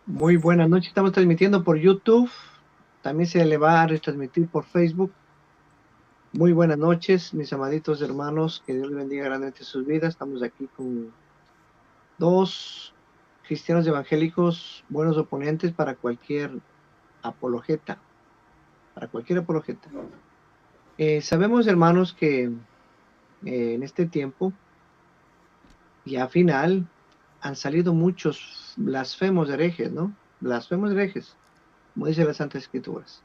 Muy buenas noches, estamos transmitiendo por YouTube, también se le va a retransmitir por Facebook. Muy buenas noches, mis amaditos hermanos, que Dios les bendiga grandemente sus vidas. Estamos aquí con dos cristianos evangélicos, buenos oponentes apologeta, para cualquier apologeta. Sabemos, hermanos, que en este tiempo, ya final, han salido muchos blasfemos herejes, ¿no? Blasfemos herejes, como dice las Santas Escrituras.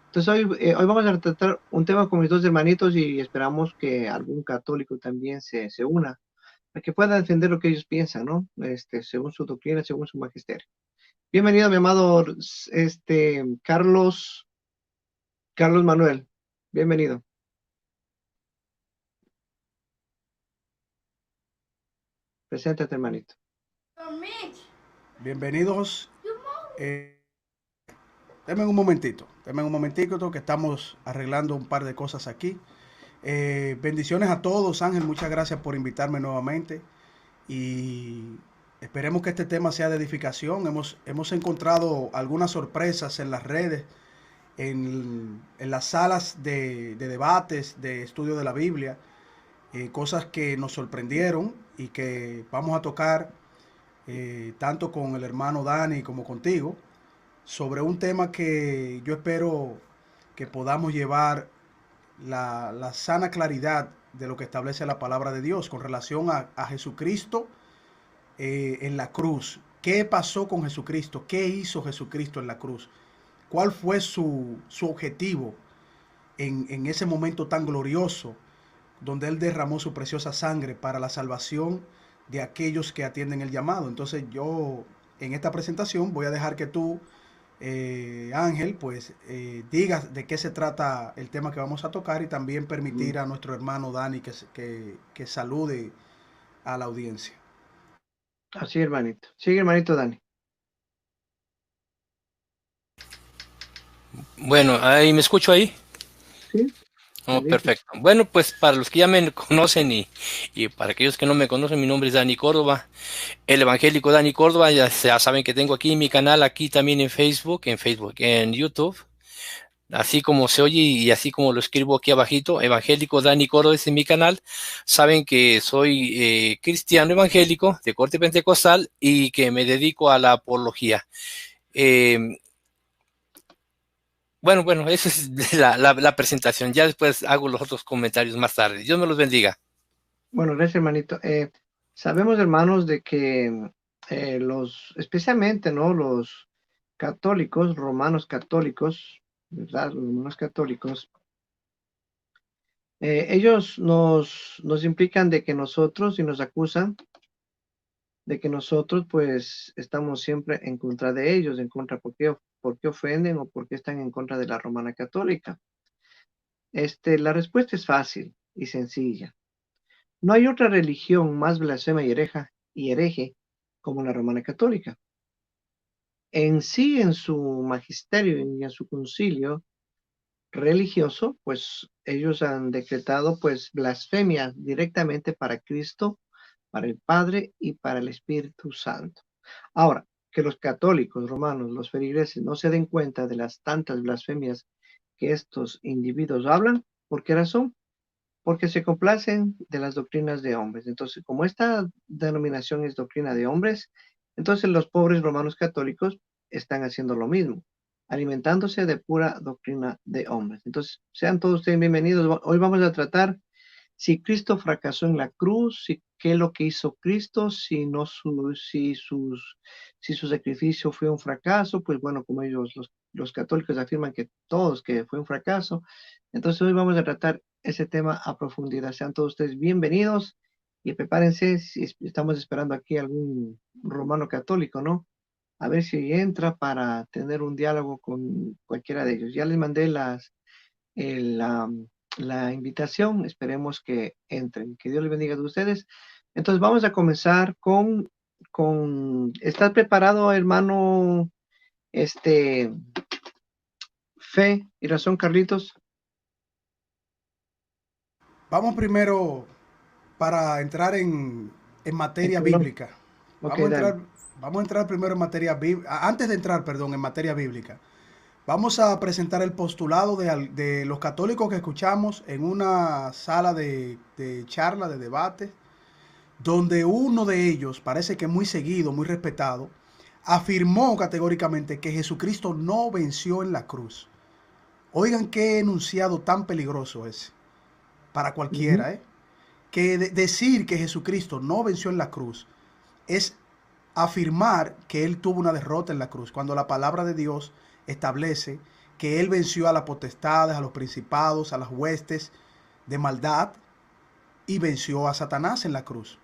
Entonces hoy vamos a tratar un tema con mis dos hermanitos y esperamos que algún católico también se una, para que pueda defender lo que ellos piensan, ¿no? Según su doctrina, según su magisterio. Bienvenido, mi amado, Carlos Manuel. Bienvenido. Preséntate, hermanito. Bienvenidos. Denme un momentito que estamos arreglando un par de cosas aquí. Bendiciones a todos, Ángel, muchas gracias por invitarme nuevamente y esperemos que este tema sea de edificación. Hemos encontrado algunas sorpresas en las redes, en las salas de debates, de estudio de la Biblia, cosas que nos sorprendieron y que vamos a tocar tanto con el hermano Dani como contigo, sobre un tema que yo espero que podamos llevar la sana claridad de lo que establece la palabra de Dios con relación a Jesucristo en la cruz. ¿Qué pasó con Jesucristo? ¿Qué hizo Jesucristo en la cruz? ¿Cuál fue su objetivo en ese momento tan glorioso donde Él derramó su preciosa sangre para la salvación de aquellos que atienden el llamado? Entonces yo en esta presentación voy a dejar que tú, Ángel, pues digas de qué se trata el tema que vamos a tocar y también permitir a nuestro hermano Dani que salude a la audiencia. Así, hermanito. Sigue, hermanito Dani. Bueno, ahí me escucho ahí. Sí, Oh, clarito. perfecto. Bueno, pues para los que ya me conocen y para aquellos que no me conocen, mi nombre es Dani Córdoba, el evangélico Dani Córdoba. Ya saben que tengo aquí mi canal, aquí también en Facebook, en YouTube, así como se oye y así como lo escribo aquí abajito, evangélico Dani Córdoba es en mi canal. Saben que soy cristiano evangélico de corte pentecostal y que me dedico a la apología. Eh, bueno, esa es la presentación. Ya después hago los otros comentarios más tarde. Dios me los bendiga. Bueno, gracias, hermanito. Sabemos, hermanos, de que especialmente, ¿no? Los católicos, romanos católicos, ¿verdad? Los romanos católicos, ellos nos implican de que nosotros, y nos acusan de que nosotros, pues, estamos siempre en contra de ellos, en contra, por qué ofenden o por qué están en contra de la romana católica? La respuesta es fácil y sencilla. No hay otra religión más blasfema y hereje como la romana católica. En sí, en su magisterio y en su concilio religioso, pues ellos han decretado pues blasfemia directamente para Cristo, para el Padre y para el Espíritu Santo. Ahora, que los católicos romanos, los feligreses, no se den cuenta de las tantas blasfemias que estos individuos hablan, ¿por qué razón? Porque se complacen de las doctrinas de hombres. Entonces, como esta denominación es doctrina de hombres, entonces los pobres romanos católicos están haciendo lo mismo, alimentándose de pura doctrina de hombres. Entonces, sean todos ustedes bienvenidos. Hoy vamos a tratar si Cristo fracasó en la cruz, si qué es lo que hizo Cristo, si no si su sacrificio fue un fracaso, pues bueno, como ellos los católicos afirman que fue un fracaso. Entonces hoy vamos a tratar ese tema a profundidad. Sean todos ustedes bienvenidos y prepárense si estamos esperando aquí algún romano católico, ¿no? A ver si entra para tener un diálogo con cualquiera de ellos. Ya les mandé la invitación. Esperemos que entren. Que Dios les bendiga a ustedes. Entonces vamos a comenzar ¿estás preparado, hermano? Este, Fe y Razón, Carlitos. Vamos primero para entrar en materia Entre los- bíblica. Ok, Vamos a dale. entrar, vamos a entrar primero en materia bíblica. Antes de entrar, perdón, en materia bíblica. Vamos a presentar el postulado de los católicos que escuchamos en una sala de charla, de debate, donde uno de ellos, parece que muy seguido, muy respetado, afirmó categóricamente que Jesucristo no venció en la cruz. Oigan qué enunciado tan peligroso es para Ujú. cualquiera, ¿eh? Que decir que Jesucristo no venció en la cruz es afirmar que él tuvo una derrota en la cruz, cuando la palabra de Dios establece que él venció a las potestades, a los principados, a las huestes de maldad y venció a Satanás en la cruz.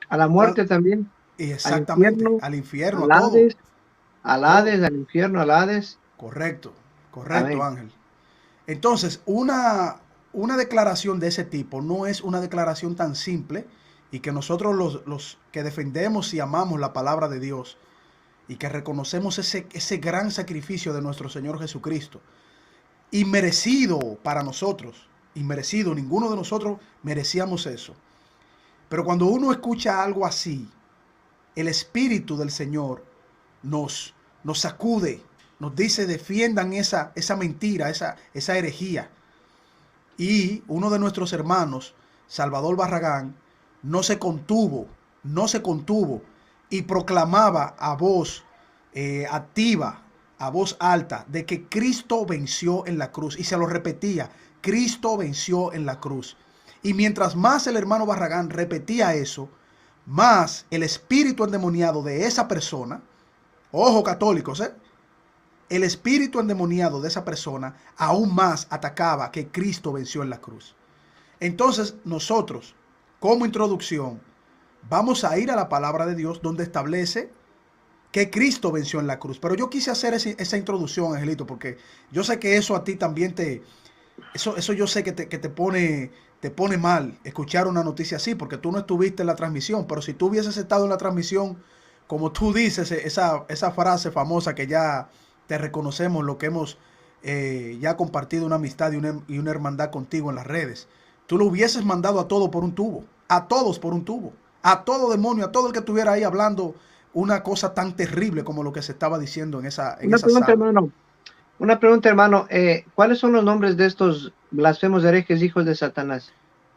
A la Con, muerte también, y al exactamente, infierno, al infierno, a al todo, Hades, al todo. Hades, al infierno, al Hades. Correcto, correcto, Amén. Ángel. Entonces, una declaración de ese tipo no es una declaración tan simple y que nosotros los que defendemos y amamos la palabra de Dios y que reconocemos ese gran sacrificio de nuestro Señor Jesucristo, inmerecido para nosotros, inmerecido, ninguno de nosotros merecíamos eso. Pero cuando uno escucha algo así, el Espíritu del Señor nos sacude, nos dice defiendan esa mentira, esa herejía. Y uno de nuestros hermanos, Salvador Barragán, no se contuvo, no se contuvo y proclamaba a voz activa, a voz alta, de que Cristo venció en la cruz. Y se lo repetía, Cristo venció en la cruz. Y mientras más el hermano Barragán repetía eso, más el espíritu endemoniado de esa persona, ojo católicos, el espíritu endemoniado de esa persona aún más atacaba que Cristo venció en la cruz. Entonces nosotros, como introducción, vamos a ir a la palabra de Dios donde establece que Cristo venció en la cruz. Pero yo quise hacer esa introducción, Angelito, porque yo sé que eso a ti también eso yo sé que te pone mal escuchar una noticia así, porque tú no estuviste en la transmisión, pero si tú hubieses estado en la transmisión, como tú dices, esa frase famosa que ya te reconocemos, lo que hemos ya compartido una amistad y una hermandad contigo en las redes, tú lo hubieses mandado a todo por un tubo, a todos por un tubo, a todo demonio, a todo el que estuviera ahí hablando una cosa tan terrible como lo que se estaba diciendo en Una esa pregunta, sala. hermano. Una pregunta, hermano. ¿Cuáles son los nombres de estos blasfemos herejes, hijos de Satanás?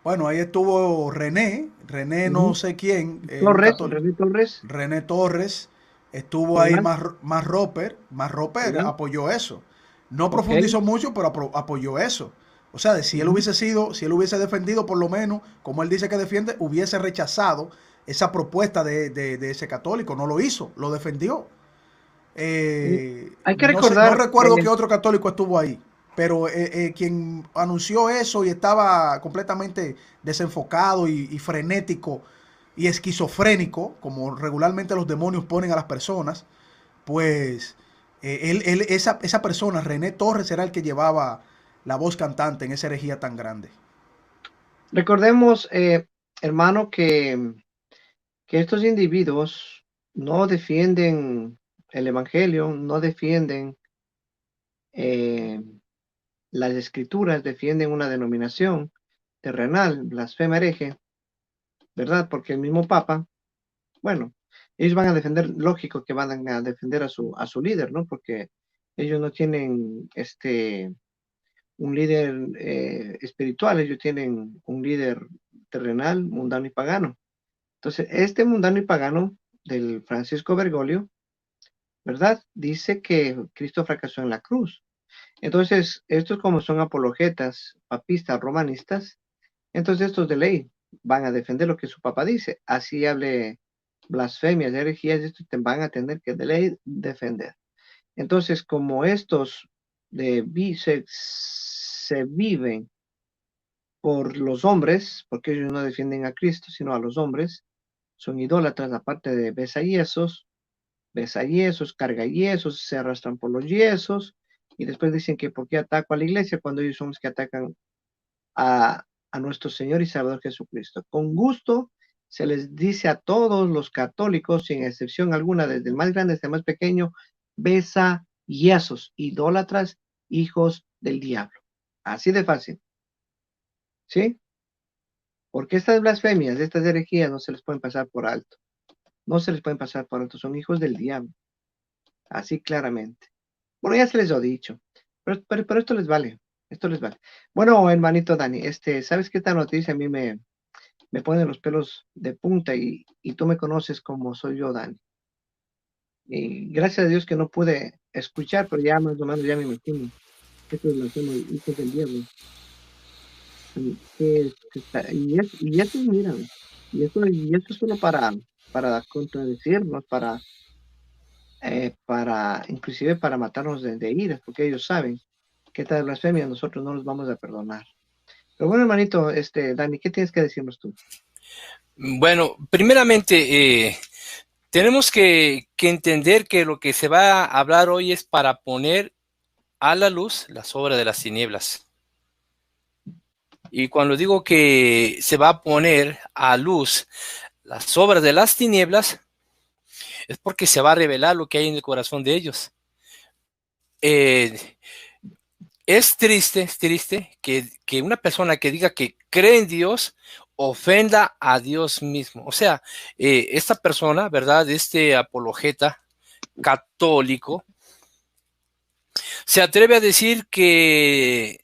Bueno, ahí estuvo René no Ujú. sé quién, un Torres, católico, René Torres. René Torres, estuvo ¿Quién ahí más? más Roper, Sí. apoyó eso. No Ok. profundizó mucho, pero apoyó eso. O sea, si él Ujú. hubiese sido, si él hubiese defendido, por lo menos, como él dice que defiende, hubiese rechazado esa propuesta de ese católico. No lo hizo, lo defendió. Y hay que No sé, no recordar, recuerdo qué otro católico estuvo ahí, pero quien anunció eso y estaba completamente desenfocado y frenético y esquizofrénico, como regularmente los demonios ponen a las personas, pues esa persona, René Torres, era el que llevaba la voz cantante en esa herejía tan grande. recordemos, hermano, que estos individuos no defienden el evangelio, no defienden eh, las escrituras, defienden una denominación terrenal, blasfema hereje, ¿verdad? Porque el mismo Papa, bueno, ellos van a defender, lógico que van a defender a su líder, ¿no? Porque ellos no tienen un líder espiritual, ellos tienen un líder terrenal, mundano y pagano. Entonces, este mundano y pagano del Francisco Bergoglio, ¿verdad? Dice que Cristo fracasó en la cruz. Entonces, estos como son apologetas, papistas, romanistas, entonces estos de ley van a defender lo que su papa dice. Así hable blasfemias, herejías, estos te van a tener que de ley defender. Entonces, como estos se viven por los hombres, porque ellos no defienden a Cristo, sino a los hombres, son idólatras, aparte de besa yesos, carga yesos, se arrastran por los yesos, y después dicen que por qué ataco a la iglesia cuando ellos son los que atacan a nuestro Señor y Salvador Jesucristo. Con gusto se les dice a todos los católicos, sin excepción alguna, desde el más grande hasta el más pequeño, besa yesos, idólatras, hijos del diablo. Así de fácil, ¿sí? Porque estas blasfemias, estas herejías no se les pueden pasar por alto. no se les pueden pasar por alto, son hijos del diablo, así claramente. Bueno, ya se les lo he dicho, pero esto les vale, esto les vale. Bueno, hermanito Dani, ¿sabes qué esta noticia a mí me pone los pelos de punta y tú me conoces como soy yo, Dani? Y gracias a Dios que no pude escuchar, pero ya más o menos ya me imagino. Esto lo hacemos hijos del diablo. Y eso, mira, y eso es solo para contradecirnos, inclusive para matarnos de ira, porque ellos saben que esta blasfemia nosotros no los vamos a perdonar. Pero bueno, hermanito, Dani, ¿qué tienes que decirnos tú? Bueno, primeramente, tenemos que entender que lo que se va a hablar hoy es para poner a la luz las obras de las tinieblas. Y cuando digo que se va a poner a luz las obras de las tinieblas, es porque se va a revelar lo que hay en el corazón de ellos. Es triste que una persona que diga que cree en Dios ofenda a Dios mismo. O sea, esta persona, ¿verdad? Este apologeta católico se atreve a decir que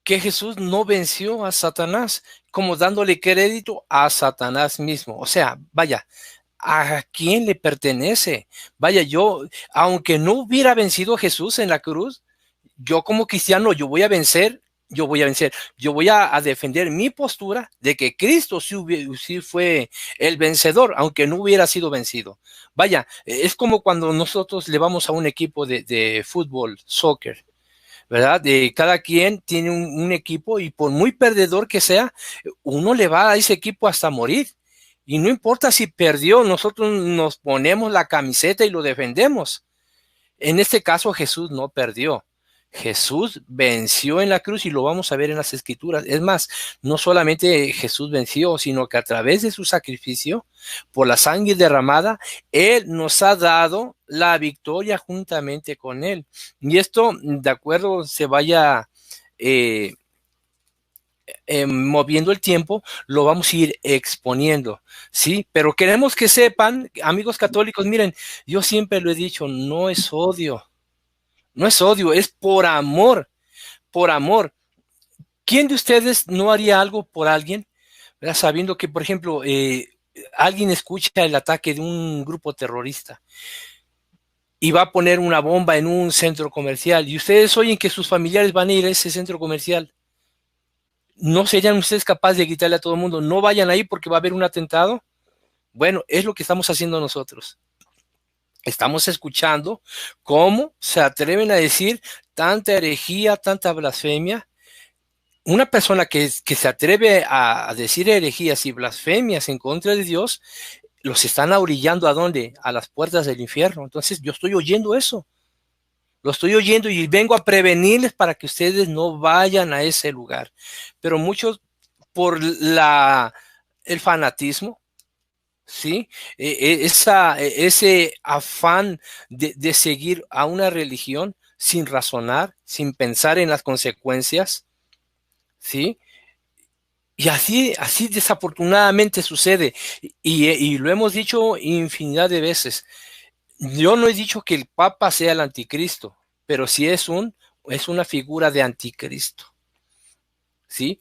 Jesús no venció a Satanás, como dándole crédito a Satanás mismo. O sea, vaya, ¿a quién le pertenece? Vaya, yo, aunque no hubiera vencido a Jesús en la cruz, yo como cristiano, yo voy a vencer, yo voy a defender mi postura de que Cristo sí fue el vencedor, aunque no hubiera sido vencido. Vaya, es como cuando nosotros le vamos a un equipo de fútbol, soccer, ¿verdad? Cada quien tiene un equipo y por muy perdedor que sea, uno le va a ese equipo hasta morir. Y no importa si perdió, nosotros nos ponemos la camiseta y lo defendemos. En este caso Jesús no perdió. Jesús venció en la cruz y lo vamos a ver en las escrituras. Es más, no solamente Jesús venció, sino que a través de su sacrificio, por la sangre derramada, Él nos ha dado la victoria juntamente con Él. Y esto, de acuerdo, se vaya eh, moviendo el tiempo, lo vamos a ir exponiendo, ¿sí? Pero queremos que sepan, amigos católicos, miren, yo siempre lo he dicho, no es odio. No es odio, es por amor, por amor. ¿Quién de ustedes no haría algo por alguien, ¿verdad? Sabiendo que, por ejemplo, alguien escucha el ataque de un grupo terrorista y va a poner una bomba en un centro comercial y ustedes oyen que sus familiares van a ir a ese centro comercial? ¿No serían ustedes capaces de gritarle a todo el mundo, no vayan ahí porque va a haber un atentado? Bueno, es lo que estamos haciendo nosotros. Estamos escuchando cómo se atreven a decir tanta herejía, tanta blasfemia. Una persona que se atreve a decir herejías y blasfemias en contra de Dios, los están ahorillando ¿a dónde? A las puertas del infierno. Entonces yo estoy oyendo eso, lo estoy oyendo y vengo a prevenirles para que ustedes no vayan a ese lugar. Pero muchos por el fanatismo, ¿sí? Ese afán de seguir a una religión sin razonar, sin pensar en las consecuencias, ¿sí? Y así desafortunadamente sucede. Y lo hemos dicho infinidad de veces. Yo no he dicho que el Papa sea el anticristo, pero sí es una figura de anticristo, ¿sí?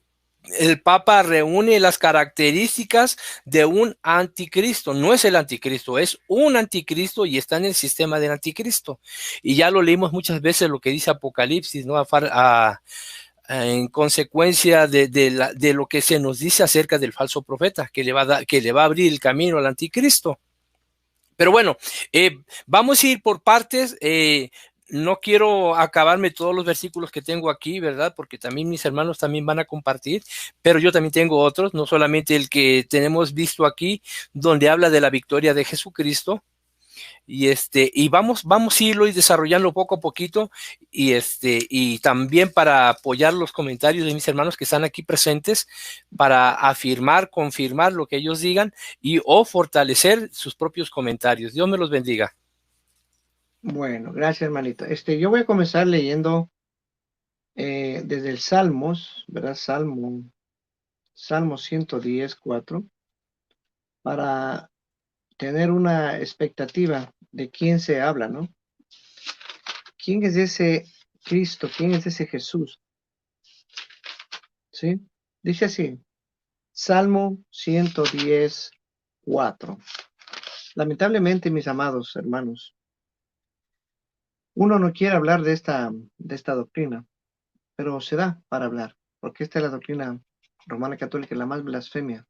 El Papa reúne las características de un anticristo. No es el anticristo, es un anticristo y está en el sistema del anticristo. Y ya lo leímos muchas veces lo que dice Apocalipsis, ¿no? En consecuencia de lo que se nos dice acerca del falso profeta, que le va a abrir el camino al anticristo. Pero bueno, vamos a ir por partes. No quiero acabarme todos los versículos que tengo aquí, ¿verdad? Porque también mis hermanos también van a compartir, pero yo también tengo otros, no solamente el que tenemos visto aquí, donde habla de la victoria de Jesucristo. Y vamos a irlo y desarrollando poco a poquito y también para apoyar los comentarios de mis hermanos que están aquí presentes para afirmar, confirmar lo que ellos digan o fortalecer sus propios comentarios. Dios me los bendiga. Bueno, gracias, hermanito. Yo voy a comenzar leyendo desde el Salmos, ¿verdad? Salmo 110, 4, para tener una expectativa de quién se habla, ¿no? ¿Quién es ese Cristo? ¿Quién es ese Jesús? ¿Sí? Dice así, Salmo 110:4. Lamentablemente, mis amados hermanos, uno no quiere hablar de esta doctrina, pero se da para hablar, porque esta es la doctrina romana católica, la más blasfema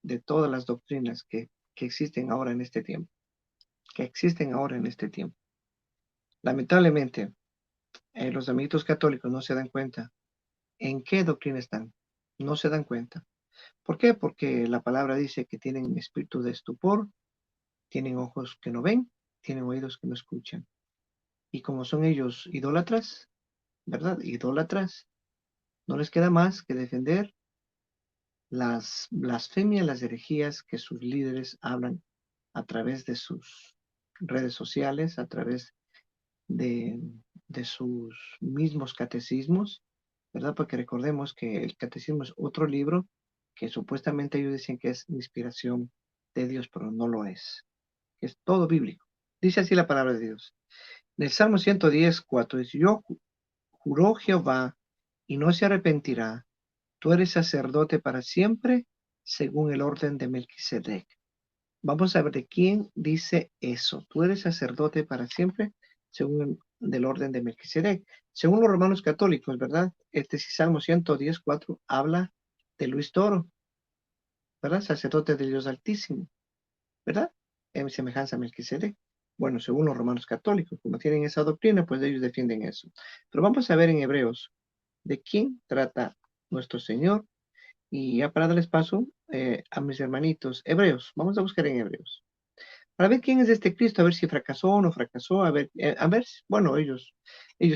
de todas las doctrinas que existen ahora en este tiempo, que existen ahora en este tiempo. Lamentablemente, los amiguitos católicos no se dan cuenta en qué doctrina están, no se dan cuenta. ¿Por qué? Porque la palabra dice que tienen espíritu de estupor, tienen ojos que no ven, tienen oídos que no escuchan. Y como son ellos idólatras, ¿verdad? Idólatras, no les queda más que defender las blasfemias, las herejías que sus líderes hablan a través de sus redes sociales, a través de, de sus mismos catecismos, ¿verdad? Porque recordemos que el catecismo es otro libro que supuestamente ellos dicen que es inspiración de Dios, pero no lo es. Es todo bíblico. Dice así la palabra de Dios. En el Salmo 110:4 dice, yo juró Jehová y no se arrepentirá. Tú eres sacerdote para siempre, según el orden de Melquisedec. Vamos a ver de quién dice eso. Tú eres sacerdote para siempre, según del orden de Melquisedec. Según los romanos católicos, ¿verdad? Este Salmo 110:4 habla de Luis Toro, ¿verdad? Sacerdote de Dios Altísimo, ¿verdad? En semejanza a Melquisedec. Bueno, según los romanos católicos, como tienen esa doctrina, pues ellos defienden eso. Pero vamos a ver en Hebreos de quién trata nuestro Señor. Y ya para darles paso a mis hermanitos hebreos, vamos a buscar en Hebreos. Para ver quién es este Cristo, a ver si fracasó o no fracasó, a ver, bueno, ellos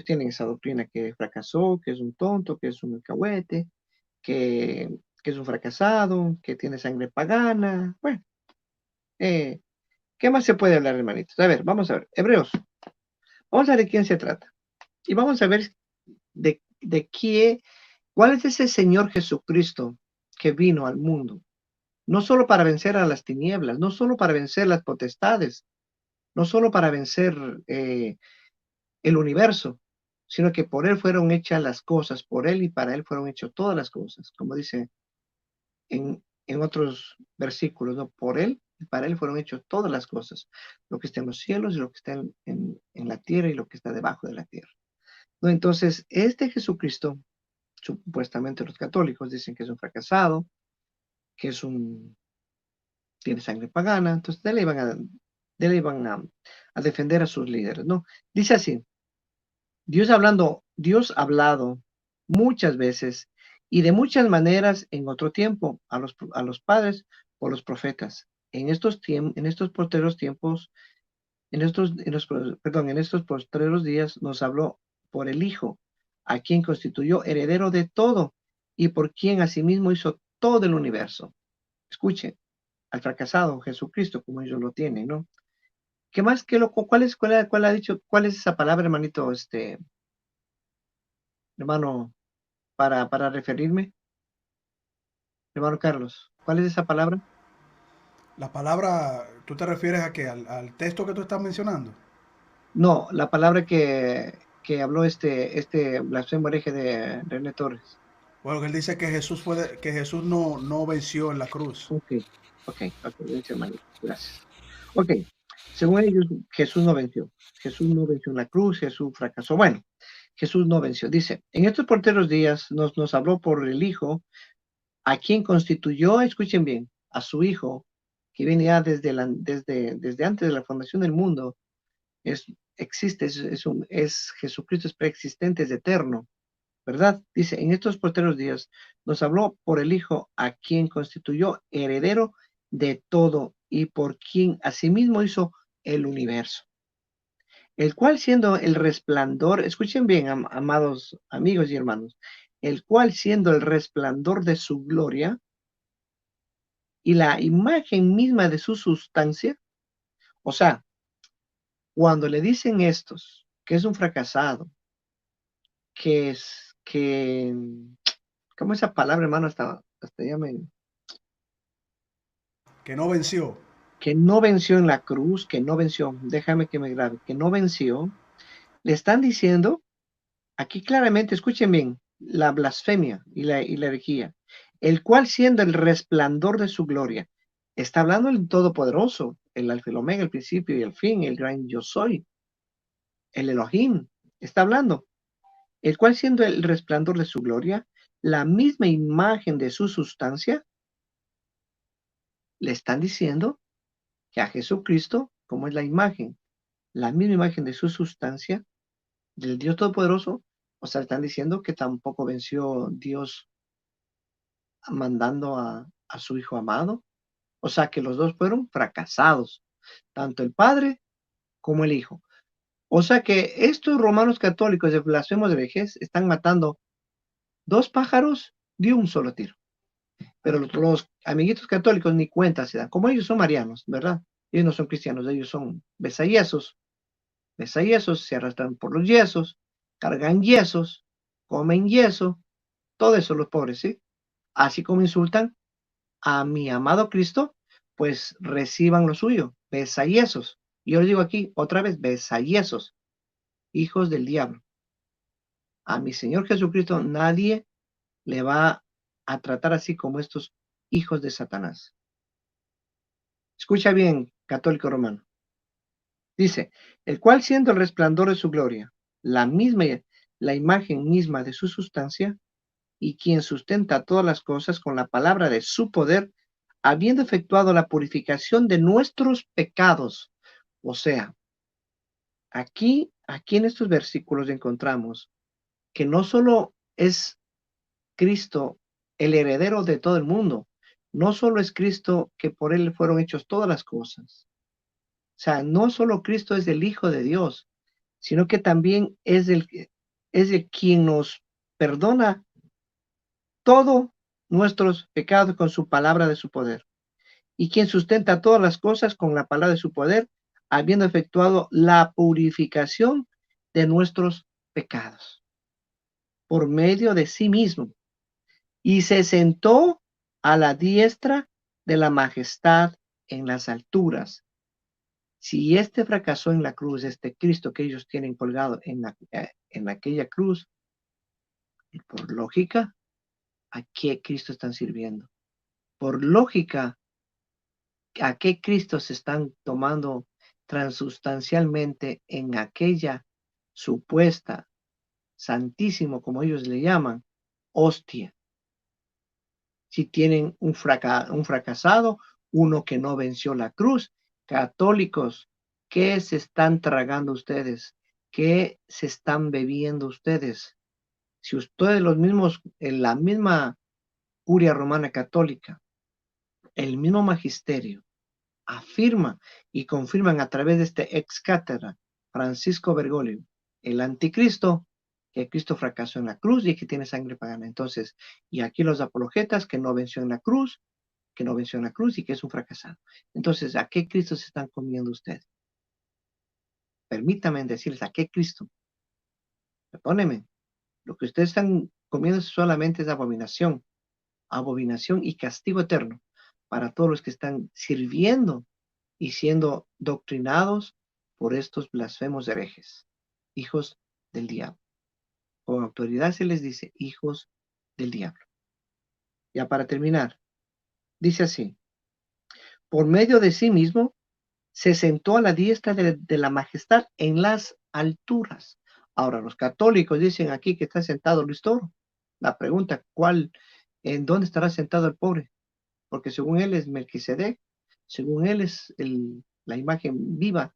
tienen esa doctrina que fracasó, que es un tonto, que es un alcahuete, que es un fracasado, que tiene sangre pagana. Bueno, eh, ¿qué más se puede hablar, hermanitos? A ver, vamos a ver, Hebreos, vamos a ver de quién se trata. Y vamos a ver cuál es ese Señor Jesucristo que vino al mundo. No solo para vencer a las tinieblas, no solo para vencer las potestades, no solo para vencer el universo, sino que por Él fueron hechas las cosas, por Él y para Él fueron hechas todas las cosas, como dice en otros versículos, ¿no? Por Él y para Él fueron hechas todas las cosas, lo que está en los cielos y lo que está en la tierra y lo que está debajo de la tierra. ¿No? Entonces, este Jesucristo, supuestamente los católicos dicen que es un fracasado, que tiene sangre pagana, entonces de él iban a defender a sus líderes, ¿no? Dice así, Dios ha hablado muchas veces y de muchas maneras en otro tiempo a los padres o los profetas. En estos postreros tiempos, en estos postreros días nos habló por el Hijo, a quien constituyó heredero de todo y por quien asimismo hizo todo el universo. Escuche, al fracasado Jesucristo, como ellos lo tienen, ¿no? ¿Qué más? ¿Cuál ha dicho? ¿Cuál es esa palabra, hermanito, hermano, para referirme? Hermano Carlos, ¿cuál es esa palabra? La palabra, ¿tú te refieres a qué? ¿Al texto que tú estás mencionando? No, la palabra que habló este blasfemo hereje de René Torres. Bueno, que él dice que que Jesús no venció en la cruz. Ok, ok, gracias, hermanito, gracias. Ok, según ellos, Jesús no venció. Jesús no venció en la cruz, Jesús fracasó. Bueno, Jesús no venció. Dice, en estos porteros días nos habló por el Hijo, a quien constituyó, escuchen bien, a su Hijo, que viene ya desde antes de la fundación del mundo, existe, es Jesucristo, es preexistente, es eterno, ¿verdad? Dice, en estos posteros días nos habló por el Hijo, a quien constituyó heredero de todo y por quien asimismo hizo el universo, el cual siendo el resplandor, escuchen bien, amados amigos y hermanos, el cual siendo el resplandor de su gloria y la imagen misma de su sustancia, o sea, cuando le dicen estos que es un fracasado, ¿cómo esa palabra, hermano? Hasta ya me... Que no venció. que no venció en la cruz, que no venció, déjame que me grabe, que no venció, le están diciendo, aquí claramente, escuchen bien, la blasfemia y la herejía, el cual siendo el resplandor de su gloria, está hablando el Todopoderoso, el Alfa y el Omega, el principio y el fin, el gran yo soy, el Elohim, está hablando, el cual siendo el resplandor de su gloria, la misma imagen de su sustancia, le están diciendo que a Jesucristo, como es la misma imagen de su sustancia, del Dios Todopoderoso, o sea, están diciendo que tampoco venció Dios mandando a su Hijo amado, o sea, que los dos fueron fracasados, tanto el Padre como el Hijo. O sea que estos romanos católicos de blasfemos de vejez están matando dos pájaros de un solo tiro. Pero los amiguitos católicos ni cuenta se dan, como ellos son marianos, ¿verdad? Ellos no son cristianos, ellos son besayesos, se arrastran por los yesos, cargan yesos, comen yeso, todo eso los pobres, ¿sí? Así como insultan a mi amado Cristo, pues reciban lo suyo, besayesos. Y yo les digo aquí otra vez, besayesos, hijos del diablo. A mi Señor Jesucristo nadie le va a tratar así como estos hijos de Satanás. Escucha bien, católico romano. Dice, el cual siendo el resplandor de su gloria, la misma, la imagen misma de su sustancia, y quien sustenta todas las cosas con la palabra de su poder, habiendo efectuado la purificación de nuestros pecados. O sea, aquí en estos versículos encontramos que no solo es Cristo el heredero de todo el mundo, no solo es Cristo que por él fueron hechos todas las cosas. O sea, no solo Cristo es el Hijo de Dios, sino que también es el quien nos perdona todos nuestros pecados con su palabra de su poder, y quien sustenta todas las cosas con la palabra de su poder, habiendo efectuado la purificación de nuestros pecados por medio de sí mismo, y se sentó a la diestra de la majestad en las alturas. Si este fracasó en la cruz, este Cristo que ellos tienen colgado en aquella cruz, por lógica, ¿a qué Cristo están sirviendo? Por lógica, ¿a qué Cristo se están tomando transustancialmente en aquella supuesta, santísimo, como ellos le llaman, hostia? Si tienen un fracasado, uno que no venció la cruz, católicos, ¿qué se están tragando ustedes? ¿Qué se están bebiendo ustedes? Si ustedes los mismos, en la misma curia romana católica, el mismo magisterio, afirma y confirman a través de este ex cátedra, Francisco Bergoglio, el anticristo, que Cristo fracasó en la cruz y que tiene sangre pagana. Entonces, y aquí los apologetas que no venció en la cruz, que no venció en la cruz y que es un fracasado. Entonces, ¿a qué Cristo se están comiendo ustedes? Permítanme decirles, ¿a qué Cristo? Perdónenme, lo que ustedes están comiendo solamente es abominación, abominación y castigo eterno para todos los que están sirviendo y siendo doctrinados por estos blasfemos herejes, hijos del diablo. Con autoridad se les dice hijos del diablo. Ya para terminar, dice así, por medio de sí mismo se sentó a la diestra de la majestad en las alturas. Ahora, los católicos dicen aquí que está sentado Luis Toro. La pregunta, en dónde estará sentado el pobre? Porque según él es Melquisedec, según él es la imagen viva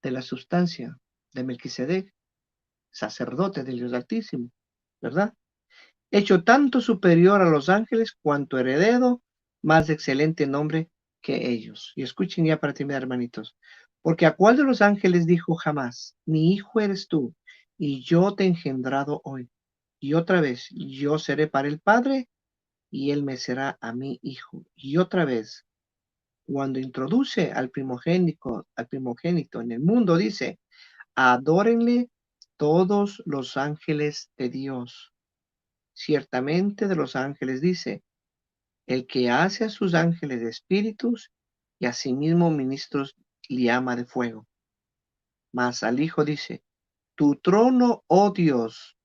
de la sustancia de Melquisedec, sacerdote del Dios Altísimo, ¿verdad? Hecho tanto superior a los ángeles cuanto heredero, más excelente nombre que ellos. Y escuchen ya para terminar, hermanitos. Porque a cuál de los ángeles dijo jamás, mi hijo eres tú, y yo te he engendrado hoy. Y otra vez, yo seré para el Padre, y él me será a mi hijo. Y otra vez, cuando introduce al primogénito en el mundo, dice, adórenle todos los ángeles de Dios. Ciertamente de los ángeles dice, el que hace a sus ángeles de espíritus y a sí mismo ministros llama de fuego. Mas al Hijo dice, tu trono, oh Dios,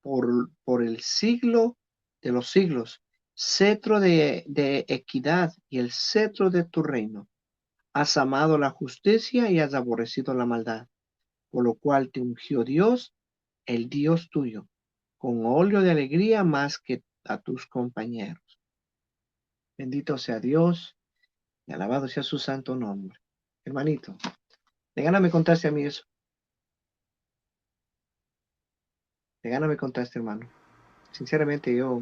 por el siglo de los siglos, cetro de equidad y el cetro de tu reino. Has amado la justicia y has aborrecido la maldad, por lo cual te ungió Dios, el Dios tuyo, con óleo de alegría más que a tus compañeros. Bendito sea Dios y alabado sea su santo nombre. Hermanito, de gana me contaste a mí eso. De gana me contaste, hermano. Sinceramente, yo,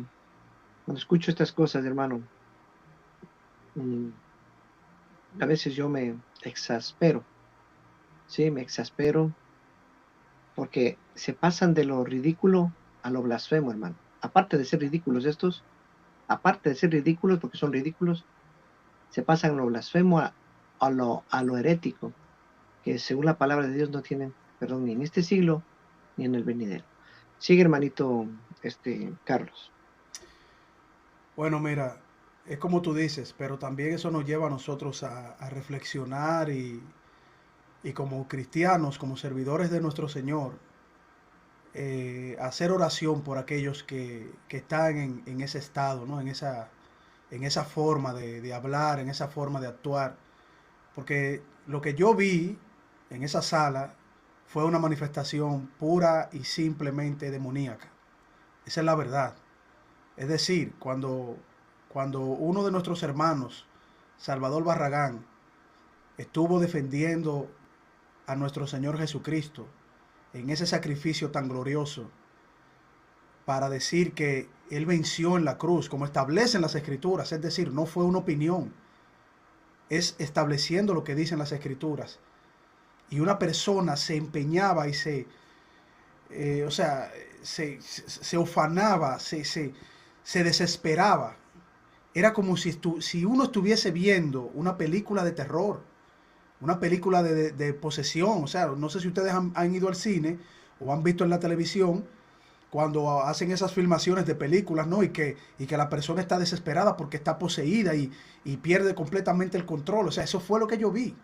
cuando escucho estas cosas, hermano, a veces yo me exaspero. Sí, me exaspero porque se pasan de lo ridículo a lo blasfemo, hermano. Aparte de ser ridículos estos, aparte de ser ridículos porque son ridículos, se pasan a lo blasfemo, a lo herético, que según la palabra de Dios no tienen perdón ni en este siglo ni en el venidero. Sigue, hermanito, Carlos. Bueno, mira, es como tú dices, pero también eso nos lleva a nosotros a reflexionar y como cristianos, como servidores de nuestro Señor, hacer oración por aquellos que están en ese estado, ¿no? En esa forma de hablar, en esa forma de actuar. Porque lo que yo vi en esa sala fue una manifestación pura y simplemente demoníaca. Esa es la verdad. Es decir, cuando uno de nuestros hermanos, Salvador Barragán, estuvo defendiendo a nuestro Señor Jesucristo en ese sacrificio tan glorioso para decir que Él venció en la cruz, como establecen las Escrituras, es decir, no fue una opinión, es estableciendo lo que dicen las Escrituras. Y una persona se empeñaba y o sea, se ufanaba, se desesperaba. Era como si uno estuviese viendo una película de terror, una película de posesión. O sea, no sé si ustedes han ido al cine o han visto en la televisión cuando hacen esas filmaciones de películas, ¿no? Y que la persona está desesperada porque está poseída y pierde completamente el control. O sea, eso fue lo que yo vi.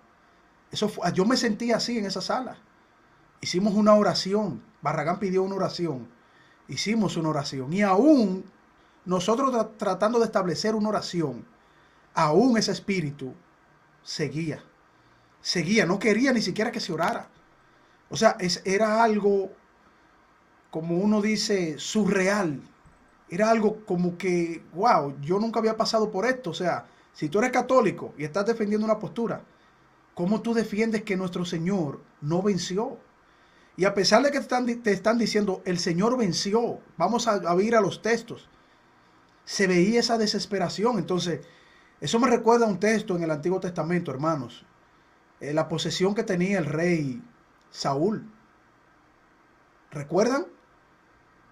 Yo me sentí así en esa sala. Hicimos una oración. Barragán pidió una oración. Hicimos una oración. Y aún nosotros tratando de establecer una oración, aún ese espíritu seguía. Seguía, no quería ni siquiera que se orara. O sea, era algo, como uno dice, surreal. Era algo como que, wow, yo nunca había pasado por esto. O sea, si tú eres católico y estás defendiendo una postura, ¿cómo tú defiendes que nuestro Señor no venció? Y a pesar de que te están diciendo, el Señor venció, vamos a ir a los textos, se veía esa desesperación. Entonces, eso me recuerda a un texto en el Antiguo Testamento, hermanos. La posesión que tenía el rey Saúl. ¿Recuerdan?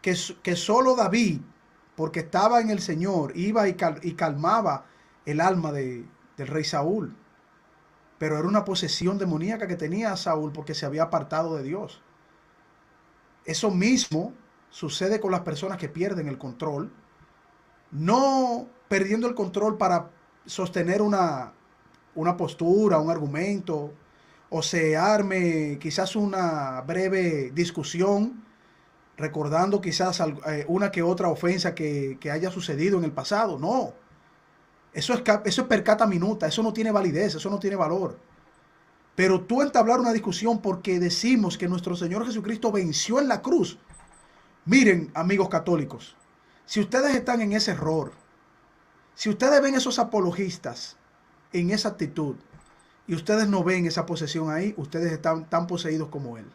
Que solo David, porque estaba en el Señor, iba y calmaba el alma del rey Saúl. Pero era una posesión demoníaca que tenía Saúl porque se había apartado de Dios. Eso mismo sucede con las personas que pierden el control, no perdiendo el control para sostener una postura, un argumento, o se arme quizás una breve discusión, recordando quizás una que otra ofensa que haya sucedido en el pasado. No, eso es percata minuta, eso no tiene validez, eso no tiene valor. Pero tú entablar una discusión porque decimos que nuestro Señor Jesucristo venció en la cruz. Miren, amigos católicos, si ustedes están en ese error, si ustedes ven esos apologistas en esa actitud y ustedes no ven esa posesión ahí, ustedes están tan poseídos como Él.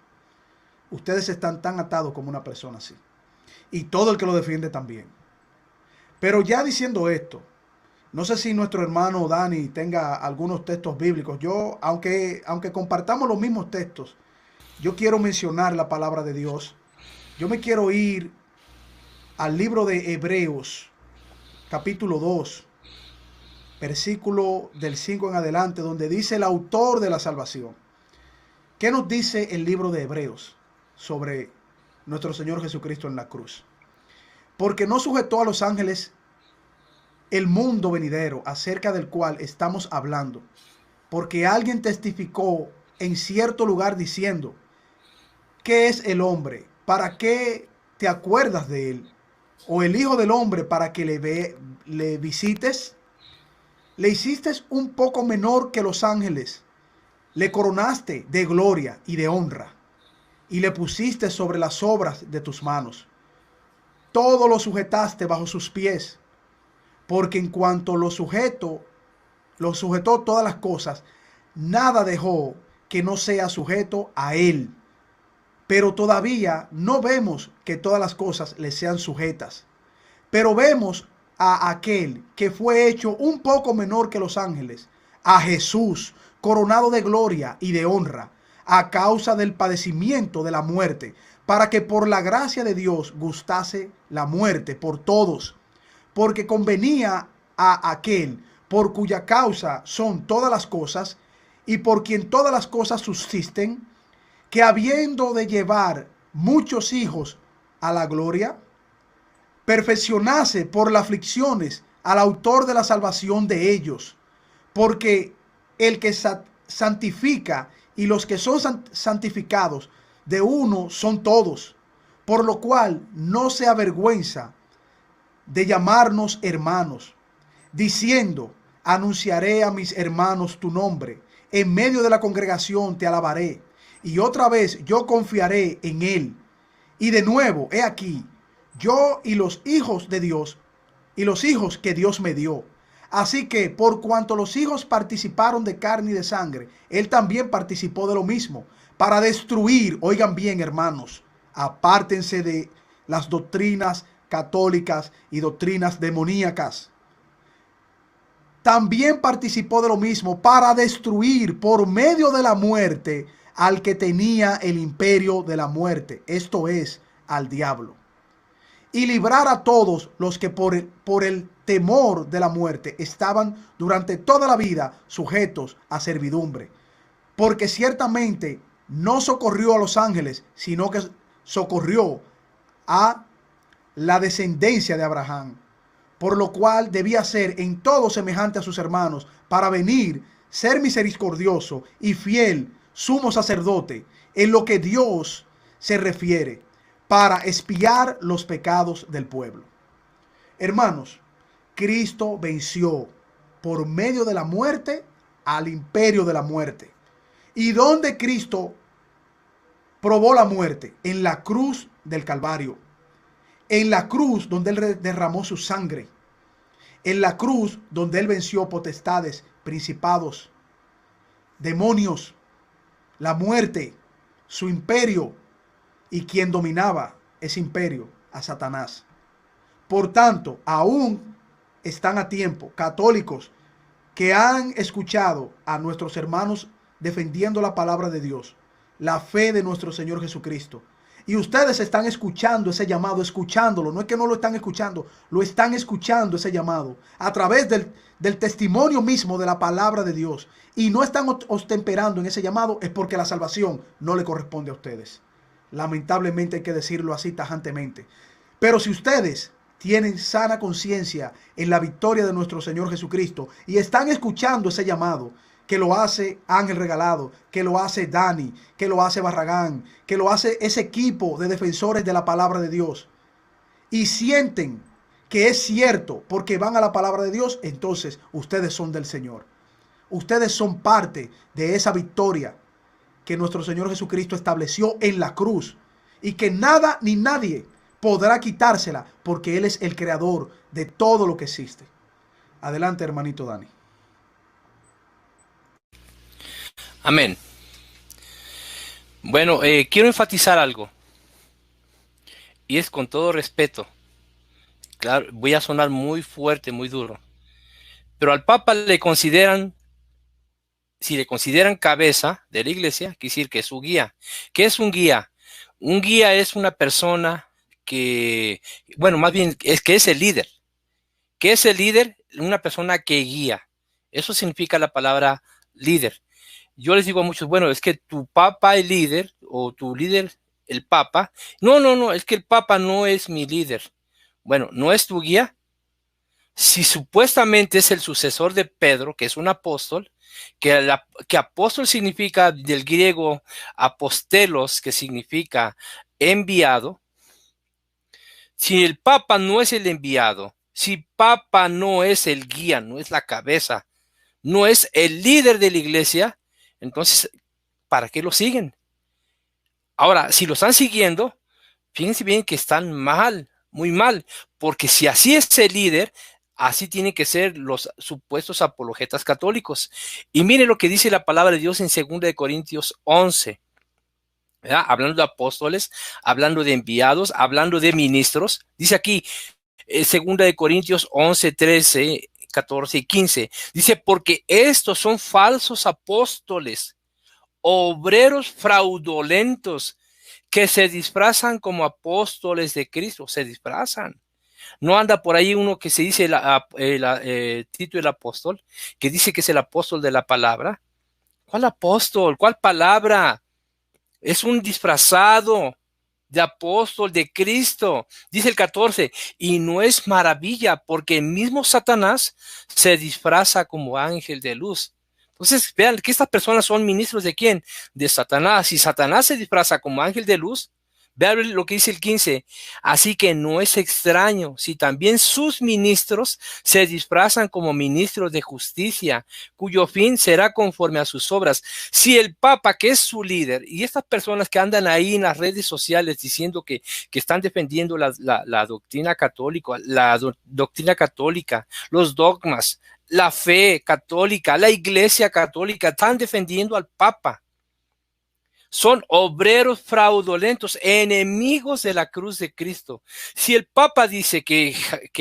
Ustedes están tan atados como una persona así. Y todo el que lo defiende también. Pero ya diciendo esto, no sé si nuestro hermano Dani tenga algunos textos bíblicos. Yo, aunque compartamos los mismos textos, yo quiero mencionar la palabra de Dios. Yo me quiero ir al libro de Hebreos, capítulo 2, versículo del 5 en adelante, donde dice el autor de la salvación. ¿Qué nos dice el libro de Hebreos sobre nuestro Señor Jesucristo en la cruz? Porque no sujetó a los ángeles el mundo venidero acerca del cual estamos hablando, porque alguien testificó en cierto lugar diciendo, ¿qué es el hombre? ¿Para qué te acuerdas de él? ¿O el hijo del hombre para que le visites? Le hiciste un poco menor que los ángeles, le coronaste de gloria y de honra, y le pusiste sobre las obras de tus manos. Todo lo sujetaste bajo sus pies, porque en cuanto lo sujetó todas las cosas, nada dejó que no sea sujeto a él. Pero todavía no vemos que todas las cosas le sean sujetas. Pero vemos a aquel que fue hecho un poco menor que los ángeles, a Jesús, coronado de gloria y de honra, a causa del padecimiento de la muerte, para que por la gracia de Dios gustase la muerte por todos, porque convenía a aquel por cuya causa son todas las cosas y por quien todas las cosas subsisten, que habiendo de llevar muchos hijos a la gloria, perfeccionase por las aflicciones al autor de la salvación de ellos, porque el que santifica y los que son santificados de uno son todos, por lo cual no se avergüenza de llamarnos hermanos, diciendo, anunciaré a mis hermanos tu nombre, en medio de la congregación te alabaré, y otra vez yo confiaré en él. Y de nuevo, he aquí, yo y los hijos de Dios, y los hijos que Dios me dio. Así que, por cuanto los hijos participaron de carne y de sangre, él también participó de lo mismo, para destruir, oigan bien, hermanos, apártense de las doctrinas católicas y doctrinas demoníacas. También participó de lo mismo para destruir por medio de la muerte al que tenía el imperio de la muerte, esto es, al diablo, y librar a todos los que por el temor de la muerte estaban durante toda la vida sujetos a servidumbre, porque ciertamente no socorrió a los ángeles, sino que socorrió a la descendencia de Abraham, por lo cual debía ser en todo semejante a sus hermanos, para venir, ser misericordioso y fiel sumo sacerdote en lo que Dios se refiere, para expiar los pecados del pueblo. Hermanos, Cristo venció por medio de la muerte al imperio de la muerte. ¿Y dónde Cristo probó la muerte? En la cruz del Calvario. En la cruz donde Él derramó su sangre. En la cruz donde Él venció potestades, principados, demonios, la muerte, su imperio y quien dominaba ese imperio, a Satanás. Por tanto, aún están a tiempo católicos que han escuchado a nuestros hermanos defendiendo la palabra de Dios, la fe de nuestro Señor Jesucristo. Y ustedes están escuchando ese llamado, escuchándolo. No es que no lo están escuchando, lo están escuchando ese llamado a través del testimonio mismo de la palabra de Dios. Y no están ostemperando en ese llamado, es porque la salvación no le corresponde a ustedes. Lamentablemente hay que decirlo así tajantemente. Pero si ustedes tienen sana conciencia en la victoria de nuestro Señor Jesucristo y están escuchando ese llamado, que lo hace Ángel Regalado, que lo hace Dani, que lo hace Barragán, que lo hace ese equipo de defensores de la palabra de Dios, y sienten que es cierto porque van a la palabra de Dios, entonces ustedes son del Señor. Ustedes son parte de esa victoria que nuestro Señor Jesucristo estableció en la cruz, y que nada ni nadie podrá quitársela, porque Él es el creador de todo lo que existe. Adelante, hermanito Dani. Amén. Bueno, quiero enfatizar algo, y es con todo respeto. Claro, voy a sonar muy fuerte, muy duro, pero al Papa le consideran, si le consideran cabeza de la iglesia, quiere decir que es su guía. ¿Qué es un guía? Un guía es una persona que, bueno, más bien es que es el líder. ¿Qué es el líder? Una persona que guía. Eso significa la palabra líder. Yo les digo a muchos, bueno, es que tu papa es líder, o tu líder, el papa. No, es que el papa no es mi líder. Bueno, ¿no es tu guía? si supuestamente es el sucesor de Pedro, que es un apóstol, que apóstol significa del griego apostelos, que significa enviado, si el Papa no es el enviado, si Papa no es el guía, no es la cabeza, no es el líder de la iglesia, entonces, ¿para qué lo siguen? Ahora, si lo están siguiendo, fíjense bien que están mal, muy mal, porque si así es el líder, así tienen que ser los supuestos apologetas católicos. Y miren lo que dice la palabra de Dios en 2 Corintios 11, ¿verdad? Hablando de apóstoles, hablando de enviados, hablando de ministros. Dice aquí, 2 Corintios 11, 13, 14 y 15. Dice, porque estos son falsos apóstoles, obreros fraudulentos, que se disfrazan como apóstoles de Cristo, se disfrazan. No anda por ahí uno que se dice Tito el apóstol, que dice que es el apóstol de la palabra. ¿Cuál apóstol? ¿Cuál palabra? Es un disfrazado de apóstol de Cristo. Dice el 14, y no es maravilla, porque el mismo Satanás se disfraza como ángel de luz. Entonces, vean que estas personas son ministros de ¿quién? De Satanás. Si Satanás se disfraza como ángel de luz, vean lo que dice el 15. Así que no es extraño si también sus ministros se disfrazan como ministros de justicia, cuyo fin será conforme a sus obras. Si el Papa, que es su líder, y estas personas que andan ahí en las redes sociales diciendo que están defendiendo la doctrina católica, doctrina católica, los dogmas, la fe católica, la iglesia católica, están defendiendo al Papa. Son obreros fraudulentos, enemigos de la cruz de Cristo. Si el Papa dice que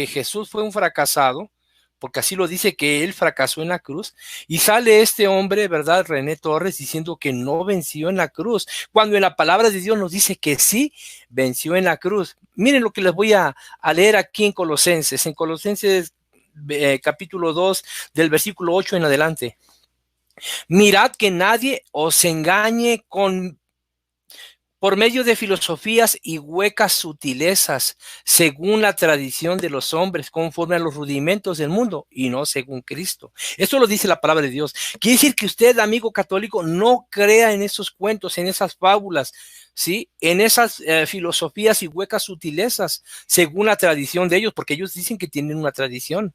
Jesús fue un fracasado, porque así lo dice, que él fracasó en la cruz, y sale este hombre, ¿verdad? René Torres, diciendo que no venció en la cruz, cuando en la palabra de Dios nos dice que sí venció en la cruz. Miren lo que les voy a leer aquí en Colosenses capítulo 2, del versículo 8 en adelante. Mirad que nadie os engañe por medio de filosofías y huecas sutilezas, según la tradición de los hombres, conforme a los rudimentos del mundo, y no según Cristo. Esto lo dice la palabra de Dios. Quiere decir que usted, amigo católico, no crea en esos cuentos, en esas fábulas, ¿sí? En esas filosofías y huecas sutilezas, según la tradición de ellos, porque ellos dicen que tienen una tradición.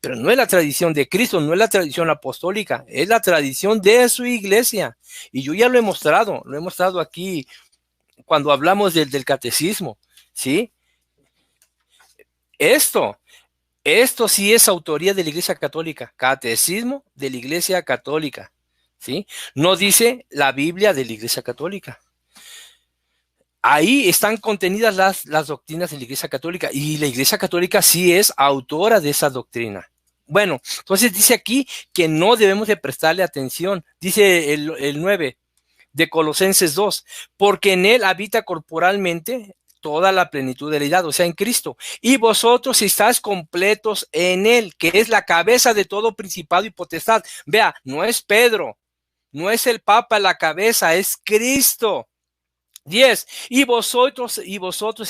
Pero no es la tradición de Cristo, no es la tradición apostólica, es la tradición de su iglesia. Y yo ya lo he mostrado aquí cuando hablamos del catecismo, ¿sí? Esto sí es autoría de la Iglesia Católica, catecismo de la Iglesia Católica, ¿sí? No dice la Biblia de la Iglesia Católica. Ahí están contenidas las doctrinas de la Iglesia Católica, y la Iglesia Católica sí es autora de esa doctrina. Bueno, entonces dice aquí que no debemos de prestarle atención. Dice el 9 de Colosenses 2, porque en él habita corporalmente toda la plenitud de la deidad, o sea, en Cristo. Y vosotros estáis completos en él, que es la cabeza de todo principado y potestad. Vea, no es Pedro, no es el Papa la cabeza, es Cristo. 10. Y vosotros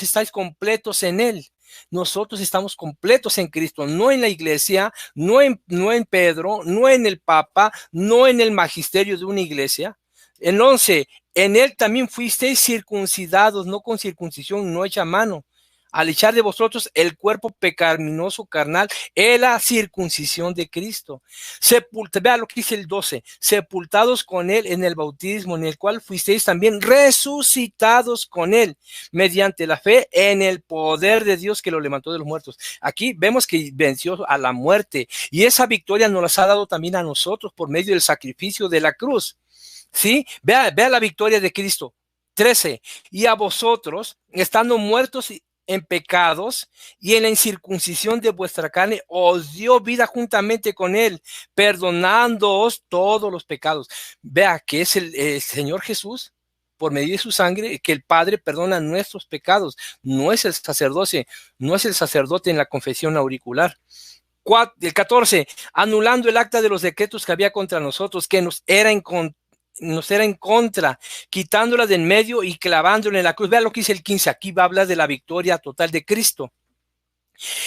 estáis completos en él. Nosotros estamos completos en Cristo, no en la iglesia, no en Pedro, no en el Papa, no en el magisterio de una iglesia. El 11. En él también fuisteis circuncidados, no con circuncisión no hecha a mano, al echar de vosotros el cuerpo pecaminoso carnal, es la circuncisión de Cristo. Vea lo que dice el 12, sepultados con él en el bautismo, en el cual fuisteis también resucitados con él, mediante la fe en el poder de Dios que lo levantó de los muertos. Aquí vemos que venció a la muerte, y esa victoria nos la ha dado también a nosotros por medio del sacrificio de la cruz. ¿Sí? Vea la victoria de Cristo. 13. Y a vosotros, estando muertos en pecados y en la incircuncisión de vuestra carne, os dio vida juntamente con él, perdonándoos todos los pecados. Vea que es el Señor Jesús, por medio de su sangre, que el Padre perdona nuestros pecados. No es el sacerdote, no es el sacerdote en la confesión auricular. El 14, anulando el acta de los decretos que había contra nosotros, que nos era en contra, quitándola de en medio y clavándola en la cruz. Vean lo que dice el 15, aquí va a hablar de la victoria total de Cristo.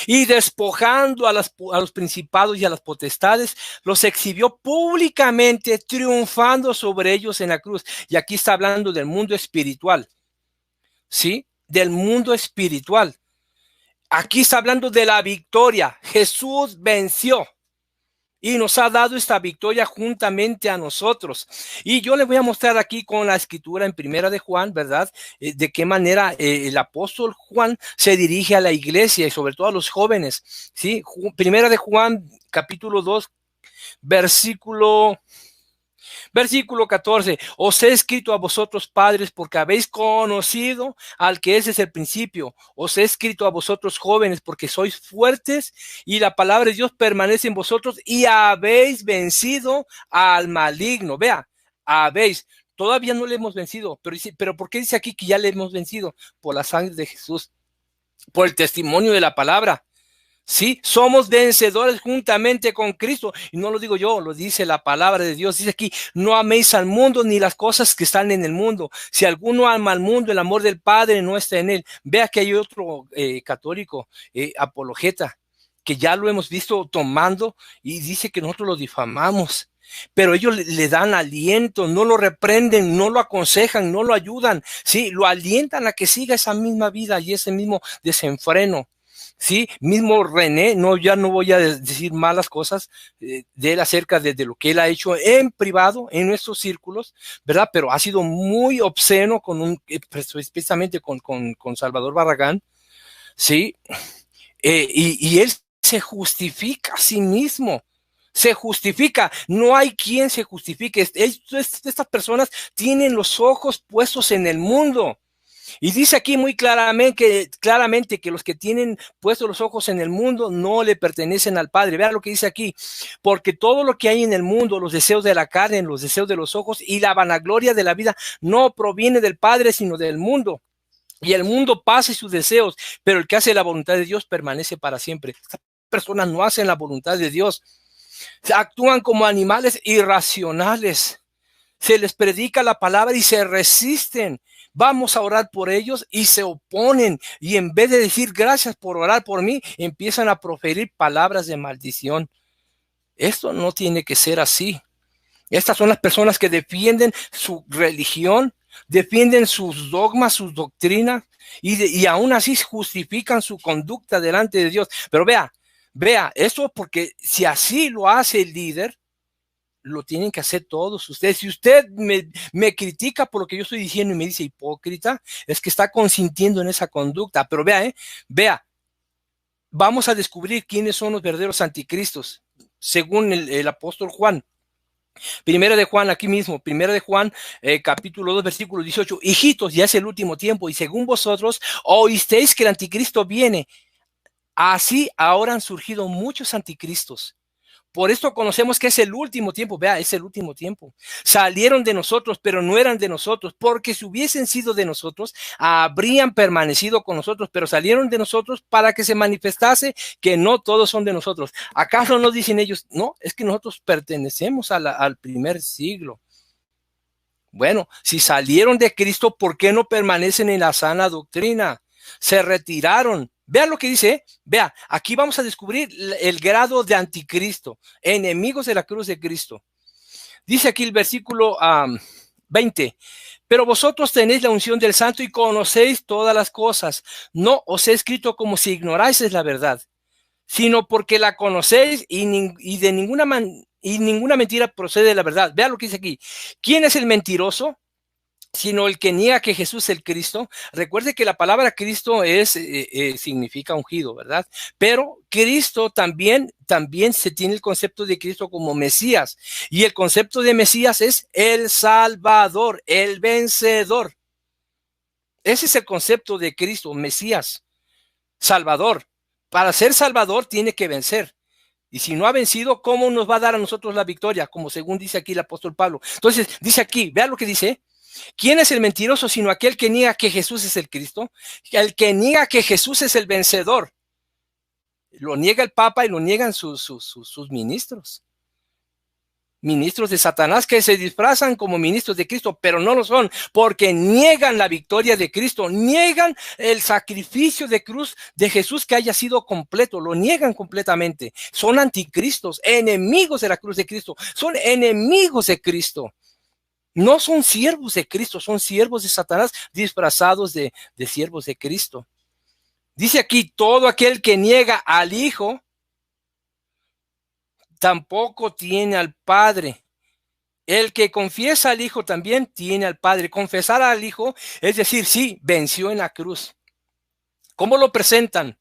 Y despojando a los principados y a las potestades, los exhibió públicamente, triunfando sobre ellos en la cruz. Y aquí está hablando del mundo espiritual, ¿sí? Del mundo espiritual. Aquí está hablando de la victoria. Jesús venció y nos ha dado esta victoria juntamente a nosotros. Y yo les voy a mostrar aquí con la escritura en Primera de Juan, ¿verdad? De qué manera el apóstol Juan se dirige a la iglesia y sobre todo a los jóvenes, ¿sí? Primera de Juan, capítulo 2, versículo 14, os he escrito a vosotros padres porque habéis conocido al que es desde el principio. Os he escrito a vosotros jóvenes porque sois fuertes y la palabra de Dios permanece en vosotros y habéis vencido al maligno. Vea, habéis. Todavía no le hemos vencido, pero ¿por qué dice aquí que ya le hemos vencido? Por la sangre de Jesús, por el testimonio de la palabra. Sí, somos vencedores juntamente con Cristo. Y no lo digo yo, lo dice la palabra de Dios. Dice aquí, no améis al mundo ni las cosas que están en el mundo. Si alguno ama al mundo, el amor del Padre no está en él. Vea que hay otro católico, apologeta, que ya lo hemos visto tomando y dice que nosotros lo difamamos. Pero ellos le dan aliento, no lo reprenden, no lo aconsejan, no lo ayudan. Sí, lo alientan a que siga esa misma vida y ese mismo desenfreno. Sí, mismo René, no, ya no voy a decir malas cosas de él acerca de lo que él ha hecho en privado, en nuestros círculos, ¿verdad? Pero ha sido muy obsceno especialmente con Salvador Barragán, ¿sí? Y él se justifica a sí mismo. Se justifica, no hay quien se justifique. Estas personas tienen los ojos puestos en el mundo. Y dice aquí muy claramente que los que tienen puestos los ojos en el mundo no le pertenecen al Padre. Vean lo que dice aquí. Porque todo lo que hay en el mundo, los deseos de la carne, los deseos de los ojos y la vanagloria de la vida, no proviene del Padre, sino del mundo. Y el mundo pasa y sus deseos, pero el que hace la voluntad de Dios permanece para siempre. Estas personas no hacen la voluntad de Dios. Actúan como animales irracionales. Se les predica la palabra y se resisten. Vamos a orar por ellos y se oponen. Y en vez de decir gracias por orar por mí, empiezan a proferir palabras de maldición. Esto no tiene que ser así. Estas son las personas que defienden su religión, defienden sus dogmas, sus doctrinas y aún así justifican su conducta delante de Dios. Pero vea, eso porque si así lo hace el líder, lo tienen que hacer todos ustedes. Si usted me critica por lo que yo estoy diciendo y me dice hipócrita, es que está consintiendo en esa conducta. Pero vea, vamos a descubrir quiénes son los verdaderos anticristos, según el apóstol Juan. Primera de Juan, aquí mismo, Primera de Juan, capítulo 2, versículo 18. Hijitos, ya es el último tiempo, y según vosotros oísteis que el anticristo viene. Así ahora han surgido muchos anticristos. Por esto conocemos que es el último tiempo. Vea, es el último tiempo. Salieron de nosotros, pero no eran de nosotros, porque si hubiesen sido de nosotros, habrían permanecido con nosotros, pero salieron de nosotros para que se manifestase que no todos son de nosotros. ¿Acaso no dicen ellos? No, es que nosotros pertenecemos al primer siglo. Bueno, si salieron de Cristo, ¿por qué no permanecen en la sana doctrina? Se retiraron. Vean lo que dice, vea, aquí vamos a descubrir el grado de anticristo, enemigos de la cruz de Cristo. Dice aquí el versículo 20, pero vosotros tenéis la unción del Santo y conocéis todas las cosas. No os he escrito como si ignoráis la verdad, sino porque la conocéis y ninguna mentira procede de la verdad. Vean lo que dice aquí. ¿Quién es el mentiroso? Sino el que niega que Jesús es el Cristo. Recuerde que la palabra Cristo significa ungido, ¿verdad? Pero Cristo también se tiene el concepto de Cristo como Mesías. Y el concepto de Mesías es el Salvador, el vencedor. Ese es el concepto de Cristo, Mesías, Salvador. Para ser Salvador tiene que vencer. Y si no ha vencido, ¿cómo nos va a dar a nosotros la victoria? Como según dice aquí el apóstol Pablo. Entonces, dice aquí, vea lo que dice. ¿Quién es el mentiroso sino aquel que niega que Jesús es el Cristo? El que niega que Jesús es el vencedor. Lo niega el Papa y lo niegan sus ministros. ministros de Satanás que se disfrazan como ministros de Cristo, pero no lo son, porque niegan la victoria de Cristo, niegan el sacrificio de cruz de Jesús que haya sido completo, lo niegan completamente. Son anticristos, enemigos de la cruz de Cristo, son enemigos de Cristo. No son siervos de Cristo, son siervos de Satanás disfrazados de siervos de Cristo. Dice aquí, todo aquel que niega al Hijo, tampoco tiene al Padre. El que confiesa al Hijo también tiene al Padre. Confesar al Hijo es decir, sí, venció en la cruz. ¿Cómo lo presentan?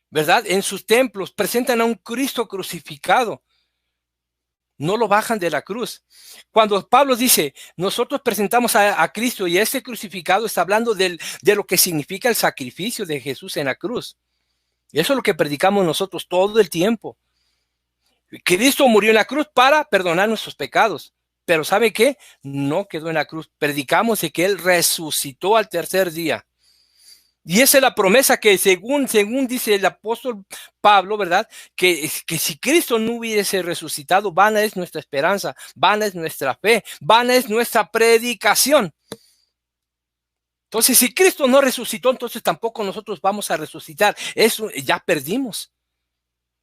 ¿Verdad? En sus templos presentan a un Cristo crucificado. No lo bajan de la cruz. Cuando Pablo dice, nosotros presentamos a Cristo y este crucificado, está hablando de lo que significa el sacrificio de Jesús en la cruz. Y eso es lo que predicamos nosotros todo el tiempo. Cristo murió en la cruz para perdonar nuestros pecados. Pero ¿sabe qué? No quedó en la cruz. Predicamos de que Él resucitó al tercer día. Y esa es la promesa que según dice el apóstol Pablo, ¿verdad? Que si Cristo no hubiese resucitado, vana es nuestra esperanza, vana es nuestra fe, vana es nuestra predicación. Entonces, si Cristo no resucitó, entonces tampoco nosotros vamos a resucitar. Eso ya perdimos.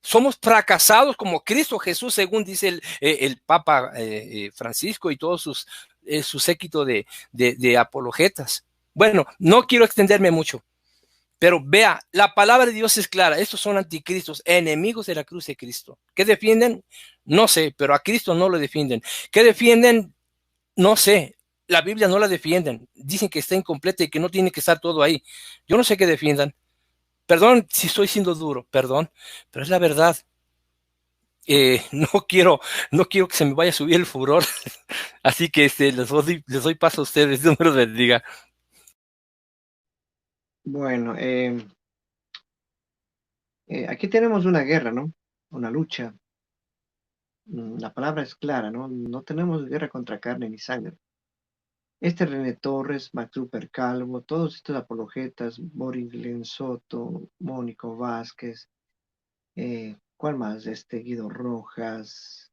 Somos fracasados como Cristo Jesús, según dice el Papa Francisco y todos su séquito de apologetas. Bueno, no quiero extenderme mucho, pero vea, la palabra de Dios es clara. Estos son anticristos, enemigos de la cruz de Cristo. ¿Qué defienden? No sé, pero a Cristo no lo defienden. ¿Qué defienden? No sé. La Biblia no la defienden. Dicen que está incompleta y que no tiene que estar todo ahí. Yo no sé qué defiendan. Perdón si estoy siendo duro, perdón, pero es la verdad. No quiero que se me vaya a subir el furor. Así que les doy paso a ustedes. Dios me los bendiga. Bueno, aquí tenemos una guerra, ¿no? Una lucha. La palabra es clara, ¿no? No tenemos guerra contra carne ni sangre. René Torres, Max Super Calvo, todos estos apologetas, Boris Glenn Soto, Mónico Vázquez, ¿cuál más? Guido Rojas,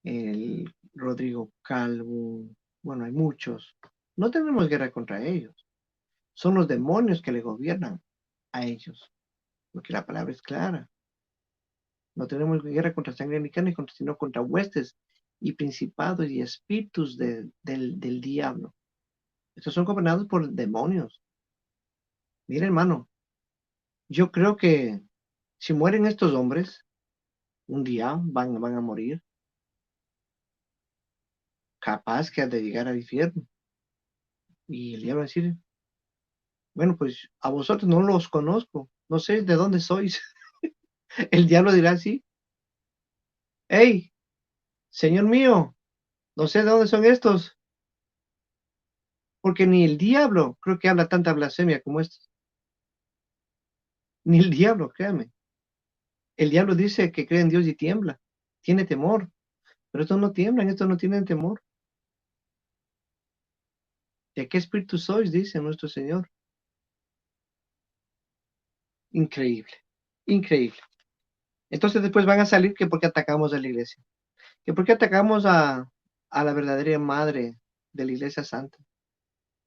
el Rodrigo Calvo, bueno, hay muchos. No tenemos guerra contra ellos. Son los demonios que le gobiernan a ellos, porque la palabra es clara. No tenemos guerra contra sangre ni carne, sino contra huestes y principados y espíritus del diablo. Estos son gobernados por demonios. Mira, hermano, yo creo que si mueren estos hombres, un día van a morir, capaz que han de llegar al infierno. Y el diablo va a decir, bueno, pues a vosotros no los conozco, no sé de dónde sois. El diablo dirá así, hey, Señor mío, no sé de dónde son estos, porque ni el diablo creo que habla tanta blasfemia como estos. Ni el diablo, créame. El diablo dice que cree en Dios y tiembla, tiene temor, pero estos no tiemblan, estos no tienen temor. ¿De qué espíritu sois? Dice nuestro Señor. Increíble, increíble. Entonces después van a salir que porque atacamos a la iglesia, que porque atacamos a la verdadera madre de la iglesia santa.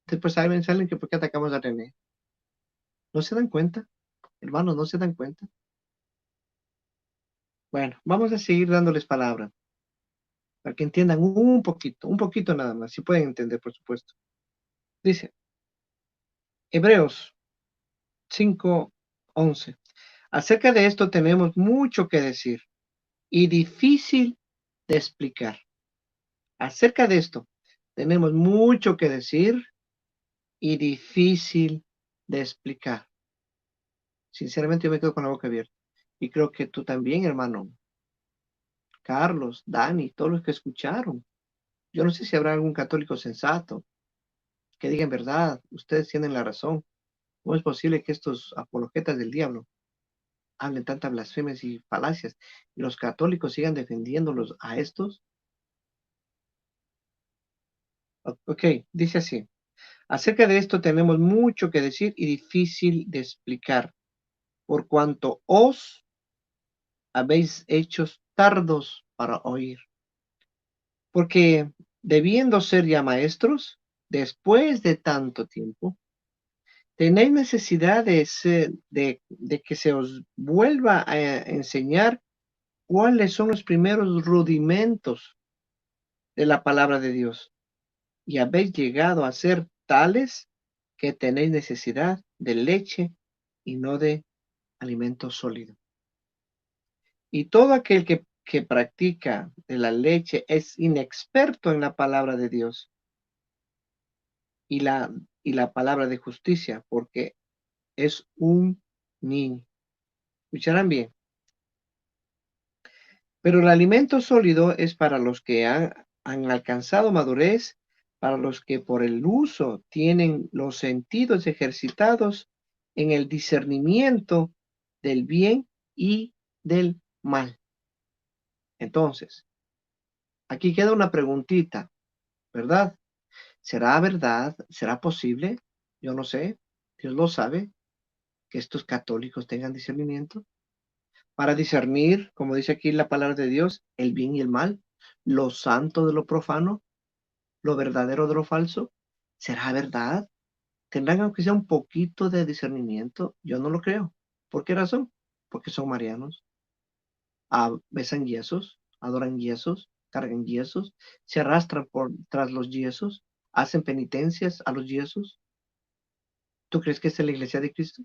Después salen que porque atacamos a René. ¿No se dan cuenta? Hermanos, ¿no se dan cuenta? Bueno, vamos a seguir dándoles palabra para que entiendan un poquito nada más, si pueden entender, por supuesto. Dice, Hebreos 5:11. Acerca de esto tenemos mucho que decir y difícil de explicar. Acerca de esto tenemos mucho que decir y difícil de explicar. Sinceramente yo me quedo con la boca abierta. Y creo que tú también, hermano. Carlos, Dani, todos los que escucharon. Yo no sé si habrá algún católico sensato que diga en verdad, ustedes tienen la razón. ¿Cómo es posible que estos apologetas del diablo hablen tantas blasfemias y falacias y los católicos sigan defendiéndolos a estos? Ok, dice así. Acerca de esto tenemos mucho que decir y difícil de explicar, por cuanto os habéis hecho tardos para oír. Porque debiendo ser ya maestros, después de tanto tiempo, tenéis necesidad de que se os vuelva a enseñar cuáles son los primeros rudimentos de la palabra de Dios. Y habéis llegado a ser tales que tenéis necesidad de leche y no de alimento sólido. Y todo aquel que practica de la leche es inexperto en la palabra de Dios y la palabra de justicia, porque es un niño. Escucharán bien. Pero el alimento sólido es para los que han alcanzado madurez, para los que por el uso tienen los sentidos ejercitados en el discernimiento del bien y del mal. Entonces, aquí queda una preguntita, ¿verdad? ¿Será verdad? ¿Será posible? Yo no sé. Dios lo sabe, que estos católicos tengan discernimiento para discernir, como dice aquí la palabra de Dios, el bien y el mal, lo santo de lo profano, lo verdadero de lo falso. ¿Será verdad? ¿Tendrán aunque sea un poquito de discernimiento? Yo no lo creo. ¿Por qué razón? Porque son marianos. Besan yesos, adoran yesos, cargan yesos, se arrastran tras los yesos, hacen penitencias a los yesos. ¿Tú crees que es la iglesia de Cristo?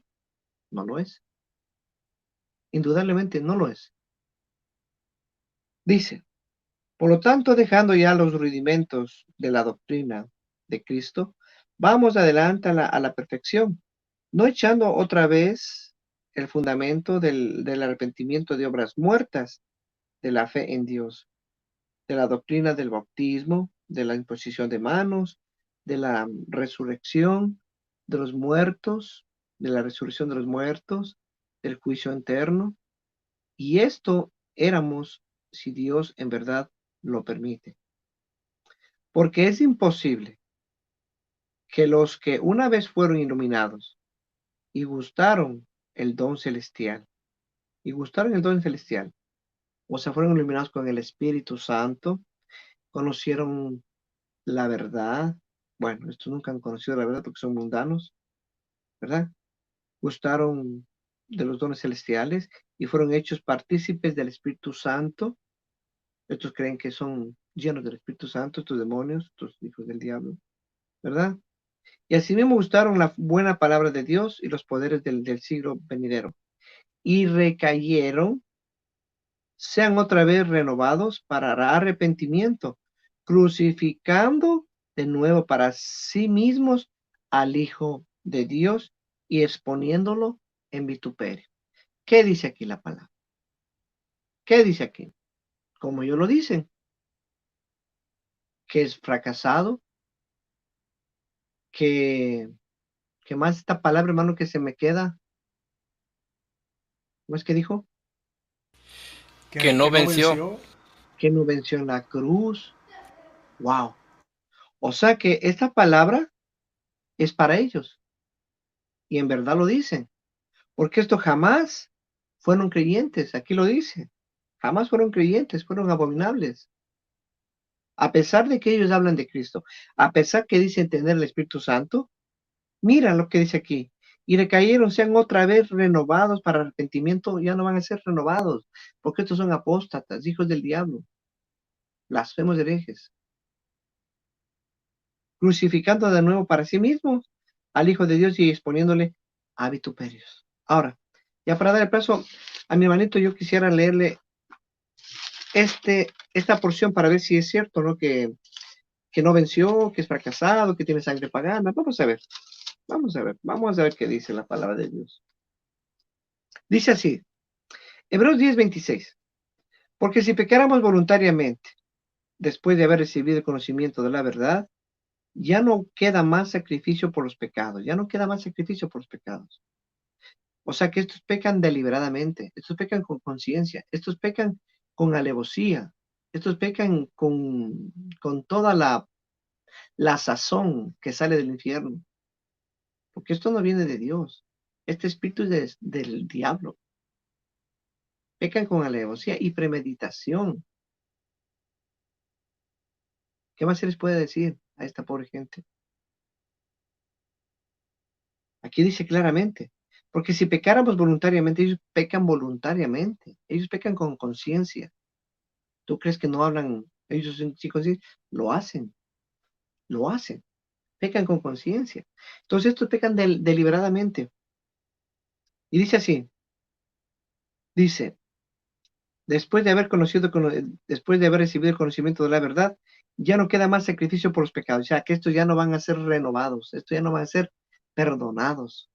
No lo es. Indudablemente no lo es. Dice, por lo tanto, dejando ya los rudimentos de la doctrina de Cristo, vamos adelante a la perfección, no echando otra vez el fundamento del arrepentimiento de obras muertas, de la fe en Dios, de la doctrina del bautismo, de la imposición de manos, de la resurrección de los muertos, de la resurrección de los muertos, del juicio eterno. Y esto éramos si Dios en verdad lo permite. Porque es imposible que los que una vez fueron iluminados y gustaron el don celestial, o sea, fueron iluminados con el Espíritu Santo, conocieron la verdad. Bueno, estos nunca han conocido la verdad porque son mundanos, ¿verdad? Gustaron de los dones celestiales y fueron hechos partícipes del Espíritu Santo. Estos creen que son llenos del Espíritu Santo, estos demonios, estos hijos del diablo, ¿verdad? Y asimismo gustaron la buena palabra de Dios y los poderes del siglo venidero. Y recayeron, sean otra vez renovados para arrepentimiento, crucificando de nuevo para sí mismos al Hijo de Dios y exponiéndolo en vituperio. ¿Qué dice aquí la palabra? ¿Qué dice aquí? Como ellos lo dicen, que es fracasado, que más esta palabra, hermano, que se me queda, ¿cómo es que dijo? Que no Que no venció. venció. Que no venció en la cruz. Wow. O sea que esta palabra es para ellos. Y en verdad lo dicen. Porque esto jamás fueron creyentes. Aquí lo dice. Jamás fueron creyentes, fueron abominables. A pesar de que ellos hablan de Cristo, a pesar que dicen tener el Espíritu Santo, mira lo que dice aquí. Y recayeron, sean otra vez renovados para arrepentimiento, ya no van a ser renovados, porque estos son apóstatas, hijos del diablo, blasfemos herejes, crucificando de nuevo para sí mismos al Hijo de Dios y exponiéndole a vituperios. Ahora, ya para dar el paso a mi hermanito, yo quisiera leerle esta porción para ver si es cierto, ¿no? Que no venció, que es fracasado, que tiene sangre pagana. Vamos a ver qué dice la palabra de Dios. Dice así, Hebreos 10:26, porque si pecáramos voluntariamente, después de haber recibido el conocimiento de la verdad, ya no queda más sacrificio por los pecados, ya no queda más sacrificio por los pecados. O sea que estos pecan deliberadamente, estos pecan con conciencia, estos pecan con alevosía, estos pecan con toda la sazón que sale del infierno, porque esto no viene de Dios, este espíritu es del diablo. Pecan con alevosía y premeditación. ¿Qué más se les puede decir a esta pobre gente? Aquí dice claramente, porque si pecáramos voluntariamente, ellos pecan voluntariamente, ellos pecan con conciencia. ¿Tú crees que no hablan ellos sin conciencia? Lo hacen, pecan con conciencia. Entonces estos pecan deliberadamente. Y dice así, dice, después de haber recibido el conocimiento de la verdad, ya no queda más sacrificio por los pecados. O sea, que estos ya no van a ser renovados, estos ya no van a ser perdonados.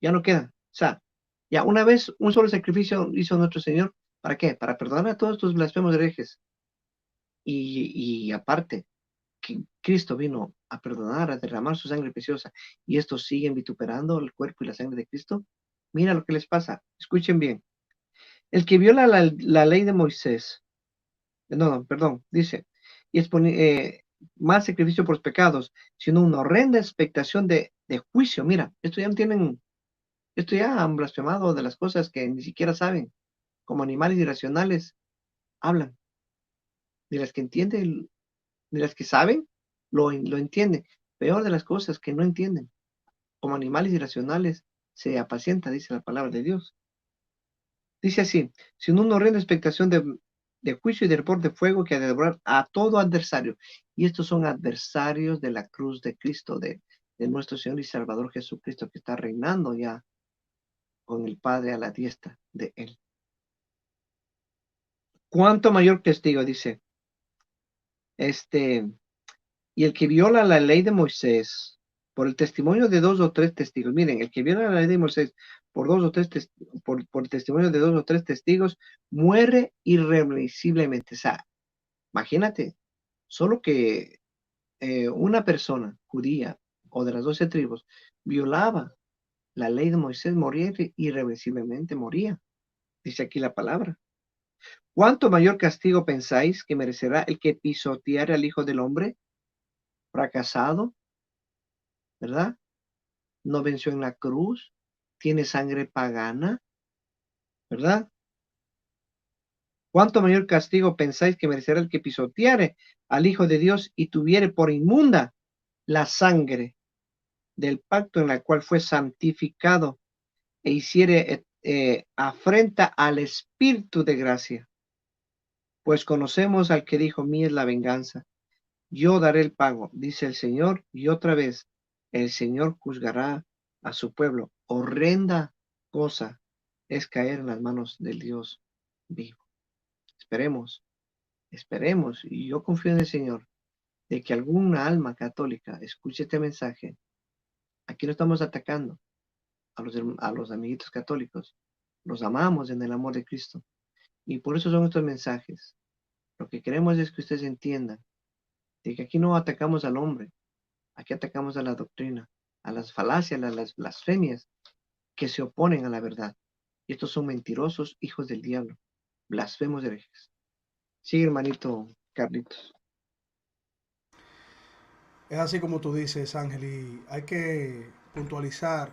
Ya no queda. O sea, ya una vez un solo sacrificio hizo nuestro Señor. ¿Para qué? Para perdonar a todos tus blasfemos herejes. Y aparte, que Cristo vino a perdonar, a derramar su sangre preciosa, y estos siguen vituperando el cuerpo y la sangre de Cristo. Mira lo que les pasa. Escuchen bien. El que viola la ley de Moisés, no, perdón, dice, y más sacrificio por los pecados, sino una horrenda expectación de juicio. Mira, esto ya no tienen. Esto ya han blasfemado de las cosas que ni siquiera saben. Como animales irracionales hablan. De las que entienden, de las que saben, lo entienden. Peor de las cosas que no entienden. Como animales irracionales se apacienta, dice la palabra de Dios. Dice así, sin una horrenda expectación de juicio y de hervor de fuego que ha de devorar a todo adversario. Y estos son adversarios de la cruz de Cristo, de nuestro Señor y Salvador Jesucristo, que está reinando ya con el Padre a la diestra de Él. ¿Cuánto mayor testigo? Dice, y el que viola la ley de Moisés por el testimonio de dos o tres testigos. Miren, el que viola la ley de Moisés por dos o tres por el testimonio de dos o tres testigos muere irremisiblemente. O sea, imagínate, solo que una persona judía o de las 12 tribus violaba la ley de Moisés, moría irremisiblemente, moría. Dice aquí la palabra. ¿Cuánto mayor castigo pensáis que merecerá el que pisoteare al Hijo del Hombre? Fracasado, ¿verdad? No venció en la cruz, tiene sangre pagana, ¿verdad? ¿Cuánto mayor castigo pensáis que merecerá el que pisoteare al Hijo de Dios y tuviere por inmunda la sangre del pacto en la cual fue santificado e hiciere afrenta al Espíritu de gracia? Pues conocemos al que dijo, mía es la venganza. Yo daré el pago, dice el Señor, y otra vez el Señor juzgará a su pueblo. Horrenda cosa es caer en las manos del Dios vivo. Esperemos, esperemos, y yo confío en el Señor, de que alguna alma católica escuche este mensaje. Aquí no estamos atacando a los amiguitos católicos. Los amamos en el amor de Cristo. Y por eso son estos mensajes. Lo que queremos es que ustedes entiendan de que aquí no atacamos al hombre. Aquí atacamos a la doctrina, a las falacias, a las blasfemias que se oponen a la verdad. Y estos son mentirosos hijos del diablo, blasfemos herejes. Sigue, hermanito Carlitos. Es así como tú dices, Ángel, y hay que puntualizar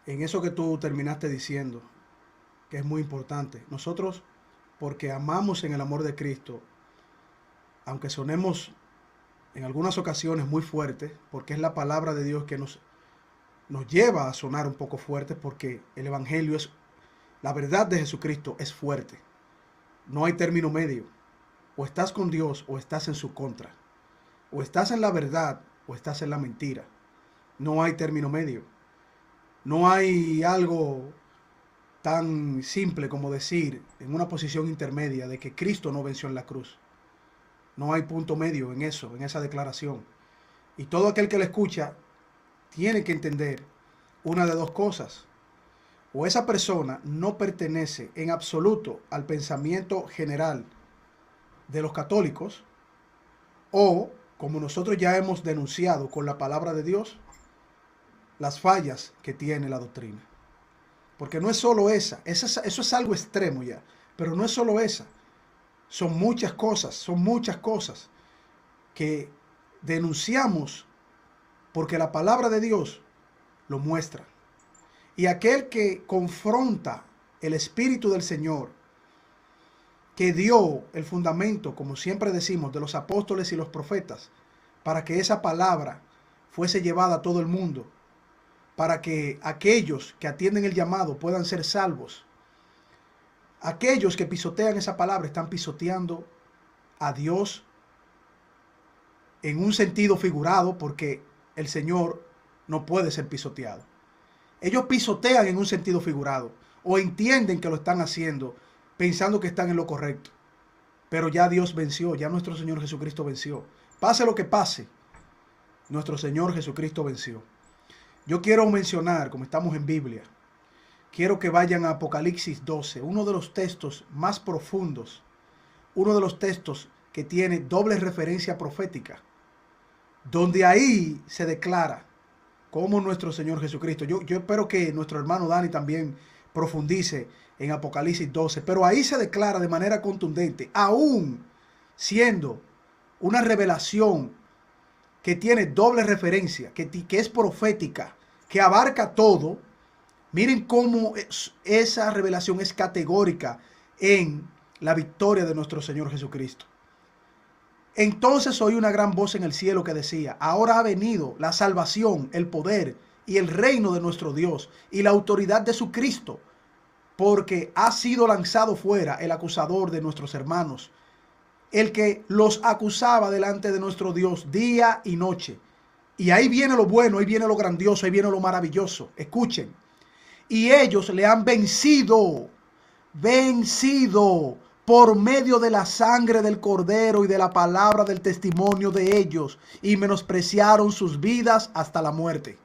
en eso que tú terminaste diciendo, que es muy importante. Nosotros, porque amamos en el amor de Cristo, aunque sonemos en algunas ocasiones muy fuertes, porque es la palabra de Dios que nos lleva a sonar un poco fuerte, porque el Evangelio es, la verdad de Jesucristo es fuerte. No hay término medio. O estás con Dios o estás en su contra. O estás en la verdad o estás en la mentira. No hay término medio. No hay algo tan simple como decir en una posición intermedia de que Cristo no venció en la cruz. No hay punto medio en eso, en esa declaración. Y todo aquel que la escucha tiene que entender una de dos cosas. O esa persona no pertenece en absoluto al pensamiento general de los católicos, o, como nosotros ya hemos denunciado con la palabra de Dios, las fallas que tiene la doctrina. Porque no es solo eso es algo extremo ya, pero no es solo esa. Son muchas cosas que denunciamos porque la palabra de Dios lo muestra. Y aquel que confronta el Espíritu del Señor que dio el fundamento, como siempre decimos, de los apóstoles y los profetas, para que esa palabra fuese llevada a todo el mundo, para que aquellos que atienden el llamado puedan ser salvos. Aquellos que pisotean esa palabra están pisoteando a Dios en un sentido figurado, porque el Señor no puede ser pisoteado. Ellos pisotean en un sentido figurado, o entienden que lo están haciendo pensando que están en lo correcto. Pero ya Dios venció, ya nuestro Señor Jesucristo venció. Pase lo que pase, nuestro Señor Jesucristo venció. Yo quiero mencionar, como estamos en Biblia, quiero que vayan a Apocalipsis 12, uno de los textos más profundos, uno de los textos que tiene doble referencia profética, donde ahí se declara cómo nuestro Señor Jesucristo. Yo espero que nuestro hermano Dani también profundice en Apocalipsis 12, pero ahí se declara de manera contundente, aún siendo una revelación que tiene doble referencia, que es profética, que abarca todo. Miren cómo esa revelación es categórica en la victoria de nuestro Señor Jesucristo. Entonces oí una gran voz en el cielo que decía: ahora ha venido la salvación, el poder y el reino de nuestro Dios y la autoridad de su Cristo, porque ha sido lanzado fuera el acusador de nuestros hermanos, el que los acusaba delante de nuestro Dios día y noche. Y ahí viene lo bueno, ahí viene lo grandioso, ahí viene lo maravilloso. Escuchen. Y ellos le han vencido por medio de la sangre del Cordero y de la palabra del testimonio de ellos, y menospreciaron sus vidas hasta la muerte.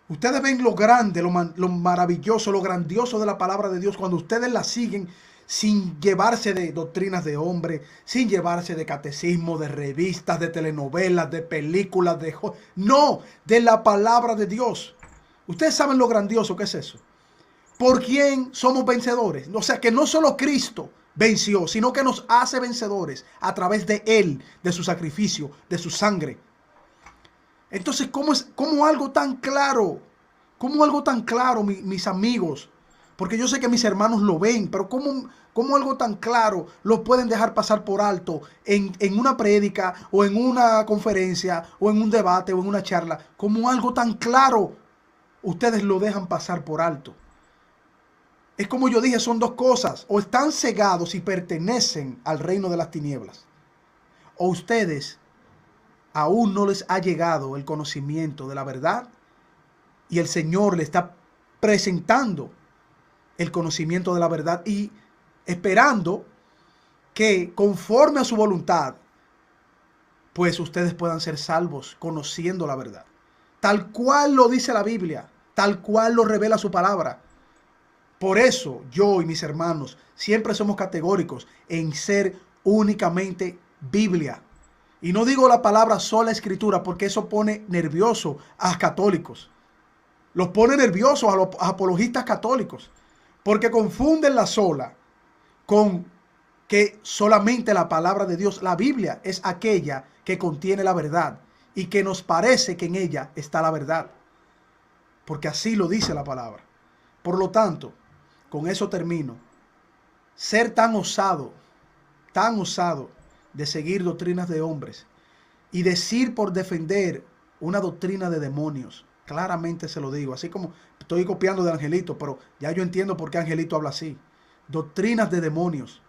Ustedes ven lo grande, lo maravilloso, lo grandioso de la palabra de Dios cuando ustedes la siguen sin llevarse de doctrinas de hombre, sin llevarse de catecismo, de revistas, de telenovelas, de películas, no, de la palabra de Dios. Ustedes saben lo grandioso que es eso. ¿Por quién somos vencedores? O sea, que no solo Cristo venció, sino que nos hace vencedores a través de Él, de su sacrificio, de su sangre. Entonces, ¿cómo algo tan claro? ¿Cómo algo tan claro, mis amigos? Porque yo sé que mis hermanos lo ven, pero ¿cómo algo tan claro lo pueden dejar pasar por alto en una prédica o en una conferencia o en un debate o en una charla? ¿Cómo algo tan claro ustedes lo dejan pasar por alto? Es como yo dije, son dos cosas: o están cegados y pertenecen al reino de las tinieblas, o ustedes aún no les ha llegado el conocimiento de la verdad y el Señor le está presentando el conocimiento de la verdad y esperando que conforme a su voluntad, pues ustedes puedan ser salvos conociendo la verdad. Tal cual lo dice la Biblia, tal cual lo revela su palabra. Por eso yo y mis hermanos siempre somos categóricos en ser únicamente Biblia. Y no digo la palabra sola escritura porque eso pone nervioso a católicos. Los pone nerviosos a los apologistas católicos porque confunden la sola con que solamente la palabra de Dios, la Biblia, es aquella que contiene la verdad y que nos parece que en ella está la verdad. Porque así lo dice la palabra. Por lo tanto, con eso termino. Ser tan osado de seguir doctrinas de hombres y decir por defender una doctrina de demonios. Claramente se lo digo, así como estoy copiando de Angelito, pero ya yo entiendo por qué Angelito habla así. Doctrinas de demonios.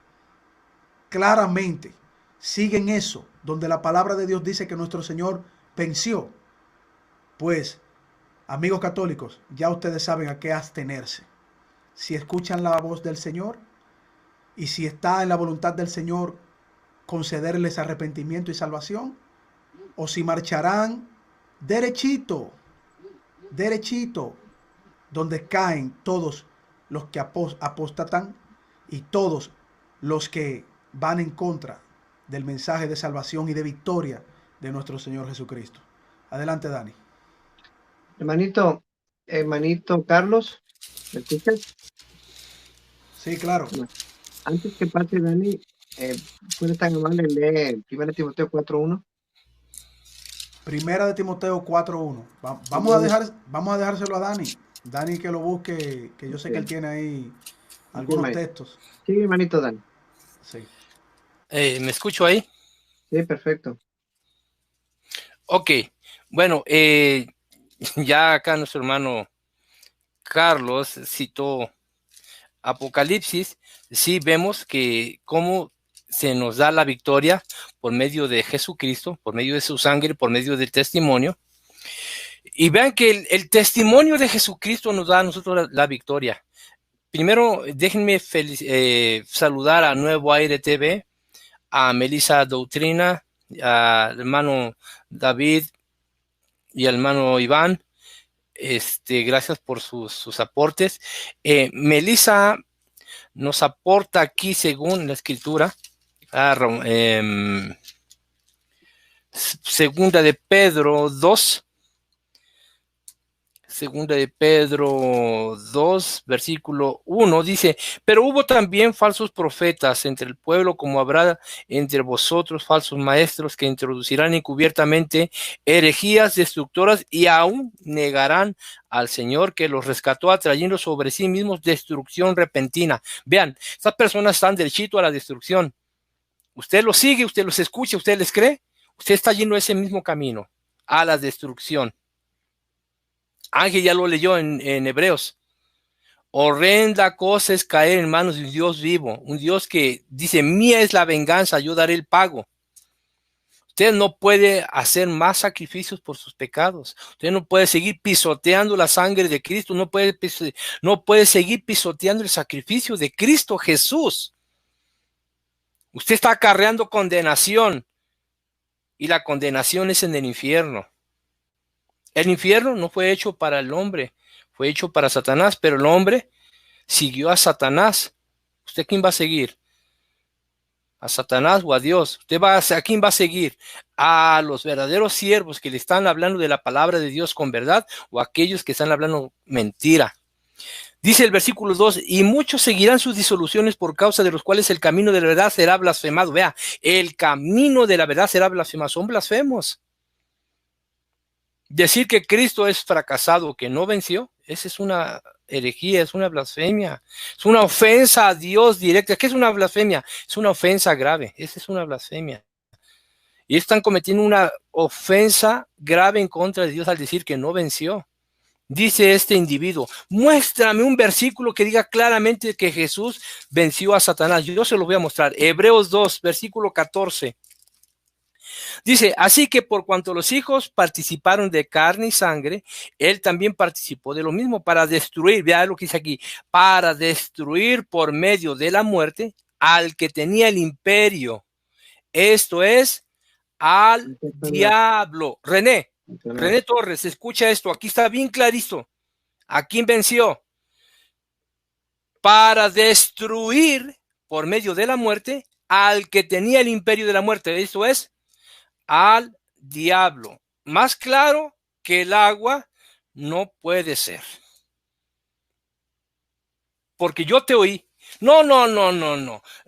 Claramente siguen eso, donde la palabra de Dios dice que nuestro Señor venció. Pues, amigos católicos, ya ustedes saben a qué abstenerse. Si escuchan la voz del Señor y si está en la voluntad del Señor concederles arrepentimiento y salvación, o si marcharán derechito, donde caen todos los que apostatan y todos los que van en contra del mensaje de salvación y de victoria de nuestro Señor Jesucristo. Adelante, Dani. Hermanito Carlos, ¿me escuchas? Sí, claro. Antes que pase, Dani, ¿puede tan amable leer 1 Timoteo 4:1? Primera de Timoteo 4:1. Vamos a dejárselo a Dani. Dani que lo busque, que yo sé que él tiene ahí algunos textos. Sí, hermanito Dani. Sí. ¿Me escucho ahí? Sí, perfecto. Ok, bueno, ya acá nuestro hermano Carlos citó Apocalipsis. Sí vemos que cómo se nos da la victoria por medio de Jesucristo, por medio de su sangre, por medio del testimonio. Y vean que el testimonio de Jesucristo nos da a nosotros la victoria. Primero, déjenme saludar a Nuevo Aire TV, a Melissa Doutrina, al hermano David y al hermano Iván. Gracias por sus aportes. Melissa nos aporta aquí, según la escritura, segunda de Pedro 2, Segunda de Pedro 2, versículo 1, dice, pero hubo también falsos profetas entre el pueblo, como habrá entre vosotros falsos maestros que introducirán encubiertamente herejías destructoras y aún negarán al Señor que los rescató, atrayendo sobre sí mismos destrucción repentina. Vean, estas personas están derechito a la destrucción. Usted los sigue, usted los escucha, usted les cree, usted está yendo ese mismo camino, a la destrucción. Ángel ya lo leyó en Hebreos. Horrenda cosa es caer en manos de un Dios vivo, un Dios que dice, mía es la venganza, yo daré el pago. Usted no puede hacer más sacrificios por sus pecados. Usted no puede seguir pisoteando la sangre de Cristo, no puede seguir pisoteando el sacrificio de Cristo Jesús. Usted está acarreando condenación y la condenación es en el infierno. El infierno no fue hecho para el hombre, fue hecho para Satanás, pero el hombre siguió a Satanás. ¿Usted quién va a seguir? ¿A Satanás o a Dios? ¿A quién va a seguir? ¿A los verdaderos siervos que le están hablando de la palabra de Dios con verdad o a aquellos que están hablando mentira? Dice el versículo 2, y muchos seguirán sus disoluciones por causa de los cuales el camino de la verdad será blasfemado. Vea, el camino de la verdad será blasfemado. Son blasfemos. Decir que Cristo es fracasado, que no venció, esa es una herejía, es una blasfemia, es una ofensa a Dios directa. ¿Qué es una blasfemia? Es una ofensa grave, esa es una blasfemia. Y están cometiendo una ofensa grave en contra de Dios al decir que no venció. Dice este individuo, muéstrame un versículo que diga claramente que Jesús venció a Satanás. Yo se lo voy a mostrar. Hebreos 2, versículo 14. Dice, así que por cuanto los hijos participaron de carne y sangre, él también participó de lo mismo para destruir, vea lo que dice aquí, para destruir por medio de la muerte al que tenía el imperio. Esto es, al diablo. René Torres, escucha esto, aquí está bien clarito. ¿A quién venció? Para destruir por medio de la muerte al que tenía el imperio de la muerte. Esto es, al diablo. Más claro que el agua no puede ser. Porque yo te oí. No.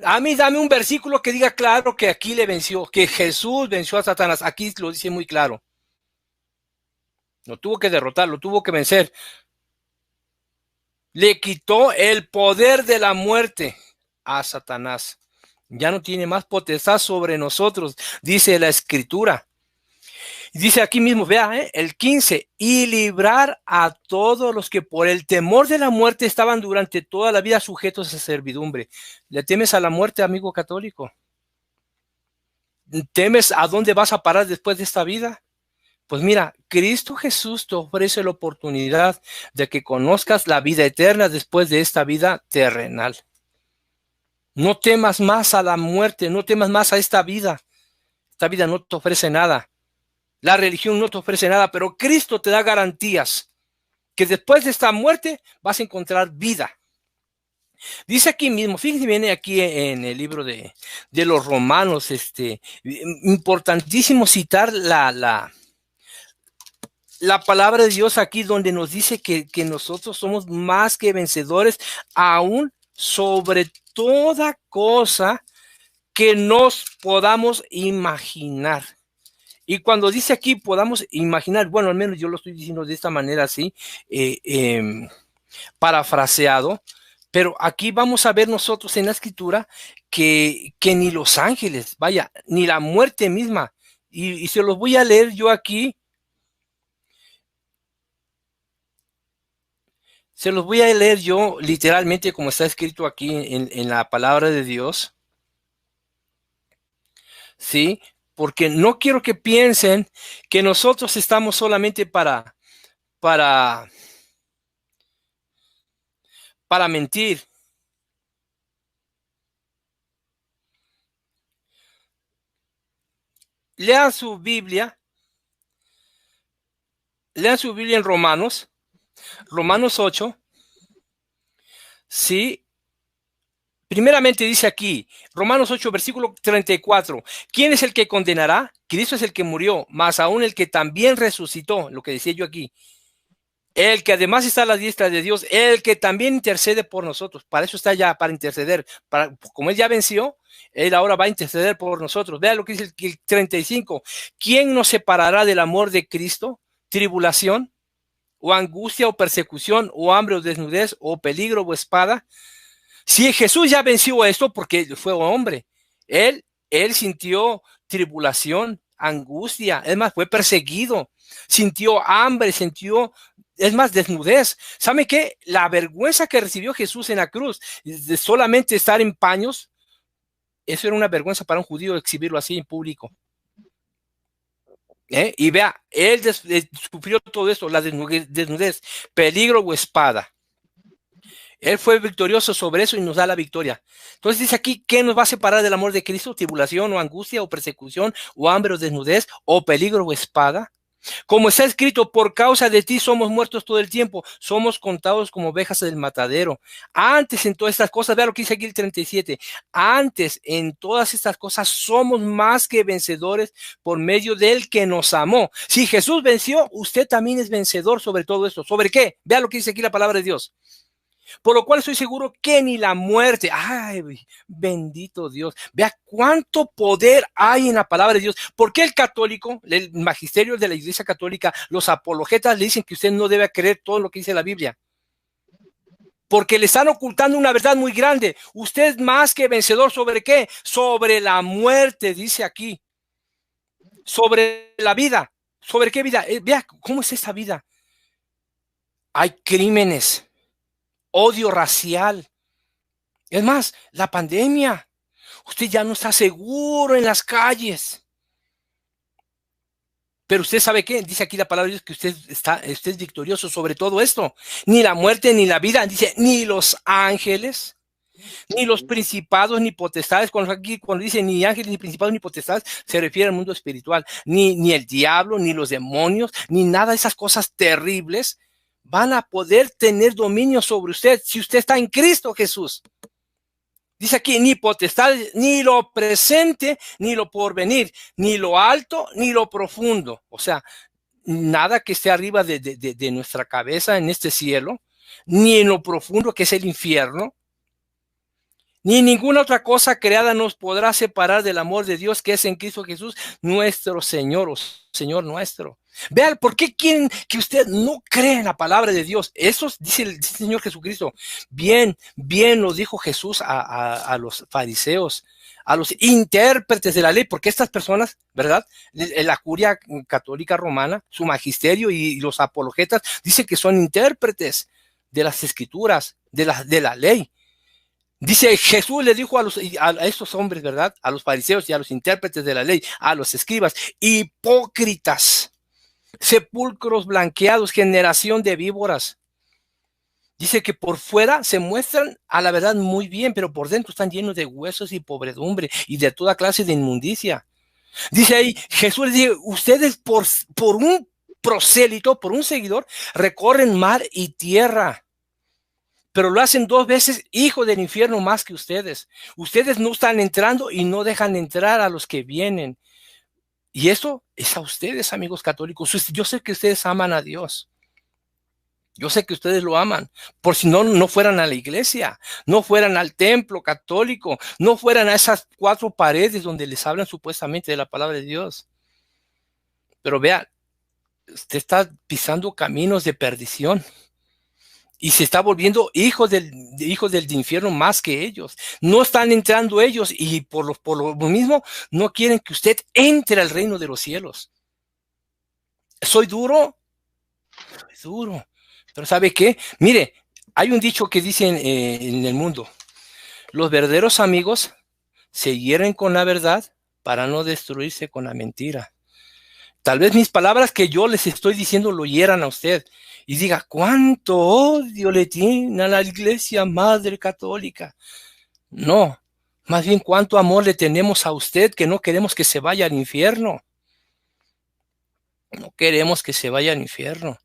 A mí dame un versículo que diga claro que aquí le venció, que Jesús venció a Satanás. Aquí lo dice muy claro. Lo tuvo que derrotar, lo tuvo que vencer. Le quitó el poder de la muerte a Satanás. Ya no tiene más potestad sobre nosotros, dice la Escritura. Dice aquí mismo, vea, el 15, y librar a todos los que por el temor de la muerte estaban durante toda la vida sujetos a servidumbre. ¿Le temes a la muerte, amigo católico? ¿Temes a dónde vas a parar después de esta vida? Pues mira, Cristo Jesús te ofrece la oportunidad de que conozcas la vida eterna después de esta vida terrenal. No temas más a la muerte, no temas más a esta vida. Esta vida no te ofrece nada. La religión no te ofrece nada, pero Cristo te da garantías que después de esta muerte vas a encontrar vida. Dice aquí mismo, fíjense, viene aquí en el libro de los Romanos, importantísimo citar la palabra de Dios aquí, donde nos dice que nosotros somos más que vencedores, aún sobre toda cosa que nos podamos imaginar. Y cuando dice aquí podamos imaginar, bueno, al menos yo lo estoy diciendo de esta manera así, parafraseado, Pero aquí vamos a ver nosotros en la escritura que ni los ángeles, vaya, ni la muerte misma. Y se los voy a leer yo aquí. Se los voy a leer yo literalmente como está escrito aquí en la palabra de Dios. ¿Sí? Porque no quiero que piensen que nosotros estamos solamente para mentir. Lean su Biblia en Romanos 8. Sí. Primeramente dice aquí, Romanos 8, versículo 34, ¿quién es el que condenará? Cristo es el que murió, más aún el que también resucitó, lo que decía yo aquí. El que además está a la diestra de Dios, el que también intercede por nosotros. Para eso está ya, para interceder. Como él ya venció, él ahora va a interceder por nosotros. Vea lo que dice el 35. ¿Quién nos separará del amor de Cristo? ¿Tribulación? ¿O angustia? ¿O persecución? ¿O hambre? ¿O desnudez? ¿O peligro? ¿O espada? Si Jesús ya venció esto porque fue hombre, él sintió tribulación, angustia, es más, fue perseguido, sintió hambre, sintió, es más, desnudez. ¿Sabe qué? La vergüenza que recibió Jesús en la cruz, de solamente estar en paños, eso era una vergüenza para un judío exhibirlo así en público. Y vea, él sufrió todo esto, la desnudez, peligro o espada. Él fue victorioso sobre eso y nos da la victoria. Entonces dice aquí, ¿qué nos va a separar del amor de Cristo? ¿Tribulación o angustia o persecución o hambre o desnudez o peligro o espada? Como está escrito, por causa de ti somos muertos todo el tiempo, somos contados como ovejas del matadero. Antes en todas estas cosas, vea lo que dice aquí el 37, antes en todas estas cosas somos más que vencedores por medio del que nos amó. Si Jesús venció, usted también es vencedor sobre todo esto. ¿Sobre qué? Vea lo que dice aquí la palabra de Dios. Por lo cual estoy seguro que ni la muerte, ay, bendito Dios, vea cuánto poder hay en la palabra de Dios. ¿Por qué el católico, el magisterio de la Iglesia Católica, los apologetas le dicen que usted no debe creer todo lo que dice la Biblia? Porque le están ocultando una verdad muy grande. Usted es más que vencedor, ¿sobre qué? Sobre la muerte, dice aquí. Sobre la vida. ¿Sobre qué vida? Vea cómo es esa vida. Hay crímenes, odio racial. Es más, la pandemia. Usted ya no está seguro en las calles. Pero usted sabe qué, dice aquí la palabra de Dios que usted es victorioso sobre todo esto. Ni la muerte, ni la vida, dice, ni los ángeles, ni los principados, ni potestades. Cuando dice ni ángeles, ni principados, ni potestades, se refiere al mundo espiritual. Ni el diablo, ni los demonios, ni nada de esas cosas terribles van a poder tener dominio sobre usted si usted está en Cristo Jesús. Dice aquí, ni potestad, ni lo presente, ni lo porvenir, ni lo alto, ni lo profundo. O sea, nada que esté arriba de nuestra cabeza en este cielo, ni en lo profundo que es el infierno, ni ninguna otra cosa creada nos podrá separar del amor de Dios que es en Cristo Jesús, nuestro Señor, o Señor nuestro. Vean, ¿por qué quieren que usted no cree en la palabra de Dios? Eso dice el Señor Jesucristo. Bien lo dijo Jesús a los fariseos, a los intérpretes de la ley, porque estas personas, ¿verdad? La curia católica romana, su magisterio y los apologetas, dicen que son intérpretes de las escrituras, de la ley. Dice, Jesús le dijo a estos hombres, ¿verdad? A los fariseos y a los intérpretes de la ley, a los escribas, hipócritas, sepulcros blanqueados, generación de víboras. Dice que por fuera se muestran a la verdad muy bien, pero por dentro están llenos de huesos y pobredumbre y de toda clase de inmundicia. Dice ahí, Jesús les dice, ustedes por un prosélito, por un seguidor, recorren mar y tierra, pero lo hacen 2 veces hijo del infierno más que ustedes. Ustedes no están entrando y no dejan entrar a los que vienen. Y eso es a ustedes, amigos católicos. Yo sé que ustedes aman a Dios. Yo sé que ustedes lo aman. Por si no fueran a la iglesia, no fueran al templo católico, no fueran a esas 4 paredes donde les hablan supuestamente de la palabra de Dios. Pero vean, usted está pisando caminos de perdición. y se está volviendo hijos del infierno más que ellos. No están entrando ellos y por lo mismo no quieren que usted entre al reino de los cielos. ¿Soy duro? Soy duro. Pero ¿sabe qué? Mire, hay un dicho que dicen en el mundo: los verdaderos amigos se hieren con la verdad para no destruirse con la mentira. Tal vez mis palabras que yo les estoy diciendo lo hieran a usted y diga, ¿cuánto odio le tiene a la Iglesia Madre Católica? No, más bien cuánto amor le tenemos a usted, que no queremos que se vaya al infierno. No queremos que se vaya al infierno.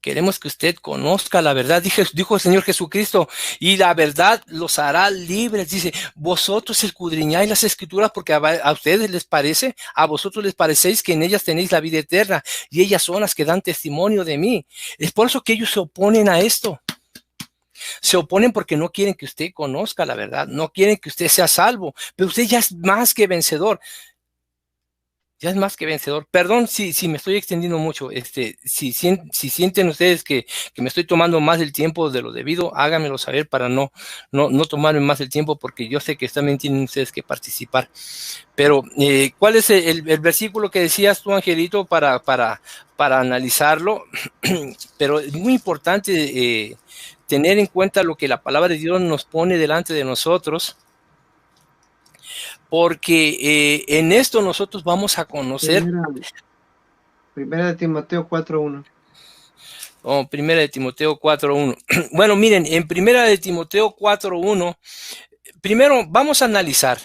Queremos que usted conozca la verdad, dijo el Señor Jesucristo, y la verdad los hará libres. Dice, vosotros escudriñáis las Escrituras porque a ustedes les parece, a vosotros les parecéis que en ellas tenéis la vida eterna, y ellas son las que dan testimonio de mí. Es por eso que ellos se oponen a esto. Se oponen porque no quieren que usted conozca la verdad, no quieren que usted sea salvo, pero usted ya es más que vencedor. Ya es más que vencedor. Perdón si me estoy extendiendo mucho. Si sienten ustedes que me estoy tomando más del tiempo de lo debido, háganmelo saber para no tomarme más el tiempo, porque yo sé que también tienen ustedes que participar. Pero, ¿cuál es el versículo que decías tú, Angelito, para analizarlo? Pero es muy importante tener en cuenta lo que la palabra de Dios nos pone delante de nosotros, porque en esto nosotros vamos a conocer. Primera de Timoteo 4:1. Primera de Timoteo 4:1. Bueno, miren, en Primera de Timoteo 4:1, primero vamos a analizar.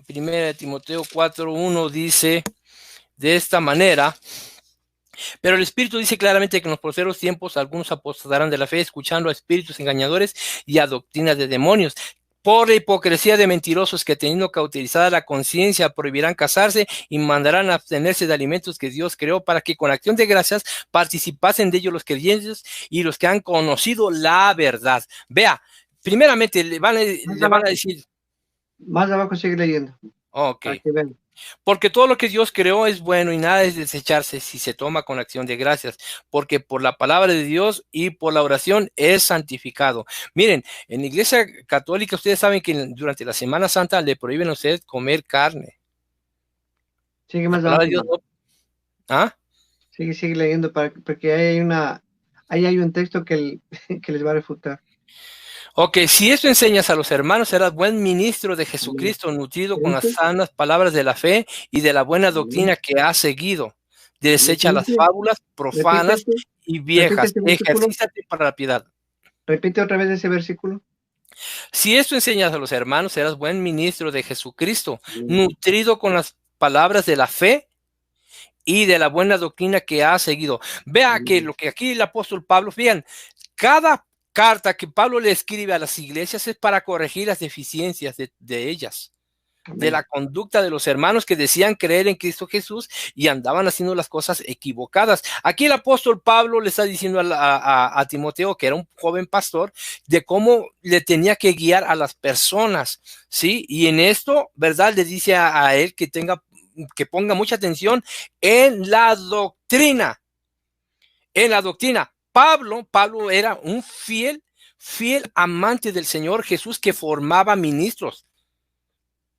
Primera de Timoteo 4:1 dice de esta manera: pero el Espíritu dice claramente que en los postreros tiempos algunos apostatarán de la fe, escuchando a espíritus engañadores y a doctrinas de demonios. Por la hipocresía de mentirosos que, teniendo cauterizada la conciencia, prohibirán casarse y mandarán a abstenerse de alimentos que Dios creó, para que con acción de gracias participasen de ellos los creyentes y los que han conocido la verdad. Vea, primeramente le van a decir. Más abajo sigue leyendo. Ok. Porque todo lo que Dios creó es bueno y nada es desecharse si se toma con acción de gracias, porque por la palabra de Dios y por la oración es santificado. Miren, en la Iglesia Católica ustedes saben que durante la Semana Santa le prohíben a ustedes comer carne. Sigue más abajo. ¿Ah? Sigue leyendo, porque ahí hay un texto que les va a refutar. Ok, si esto enseñas a los hermanos, serás buen ministro de Jesucristo, nutrido con las sanas palabras de la fe y de la buena doctrina que has seguido. Desecha las fábulas profanas y viejas. Ejercítate para la piedad. Repite otra vez ese versículo. Si esto enseñas a los hermanos, serás buen ministro de Jesucristo, nutrido con las palabras de la fe y de la buena doctrina que has seguido. Vea que lo que aquí el apóstol Pablo, vean, cada carta que Pablo le escribe a las iglesias es para corregir las deficiencias de ellas, de la conducta de los hermanos que decían creer en Cristo Jesús y andaban haciendo las cosas equivocadas. Aquí el apóstol Pablo le está diciendo a Timoteo, que era un joven pastor, de cómo le tenía que guiar a las personas, ¿sí? Y en esto, ¿verdad? Le dice a él que ponga mucha atención en la doctrina. En la doctrina. Pablo era un fiel amante del Señor Jesús, que formaba ministros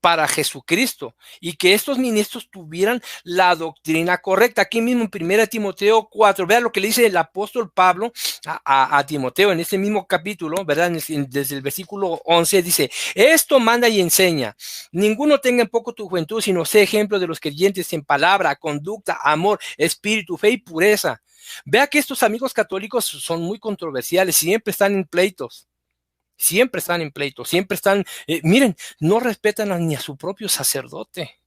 para Jesucristo, y que estos ministros tuvieran la doctrina correcta. Aquí mismo en 1 Timoteo 4, vean lo que le dice el apóstol Pablo a Timoteo en este mismo capítulo, ¿verdad? Desde el versículo 11 dice: esto manda y enseña, ninguno tenga en poco tu juventud, sino sé ejemplo de los creyentes en palabra, conducta, amor, espíritu, fe y pureza. Vea que estos amigos católicos son muy controversiales, siempre están en pleitos. Siempre están, miren, no respetan ni a su propio sacerdote.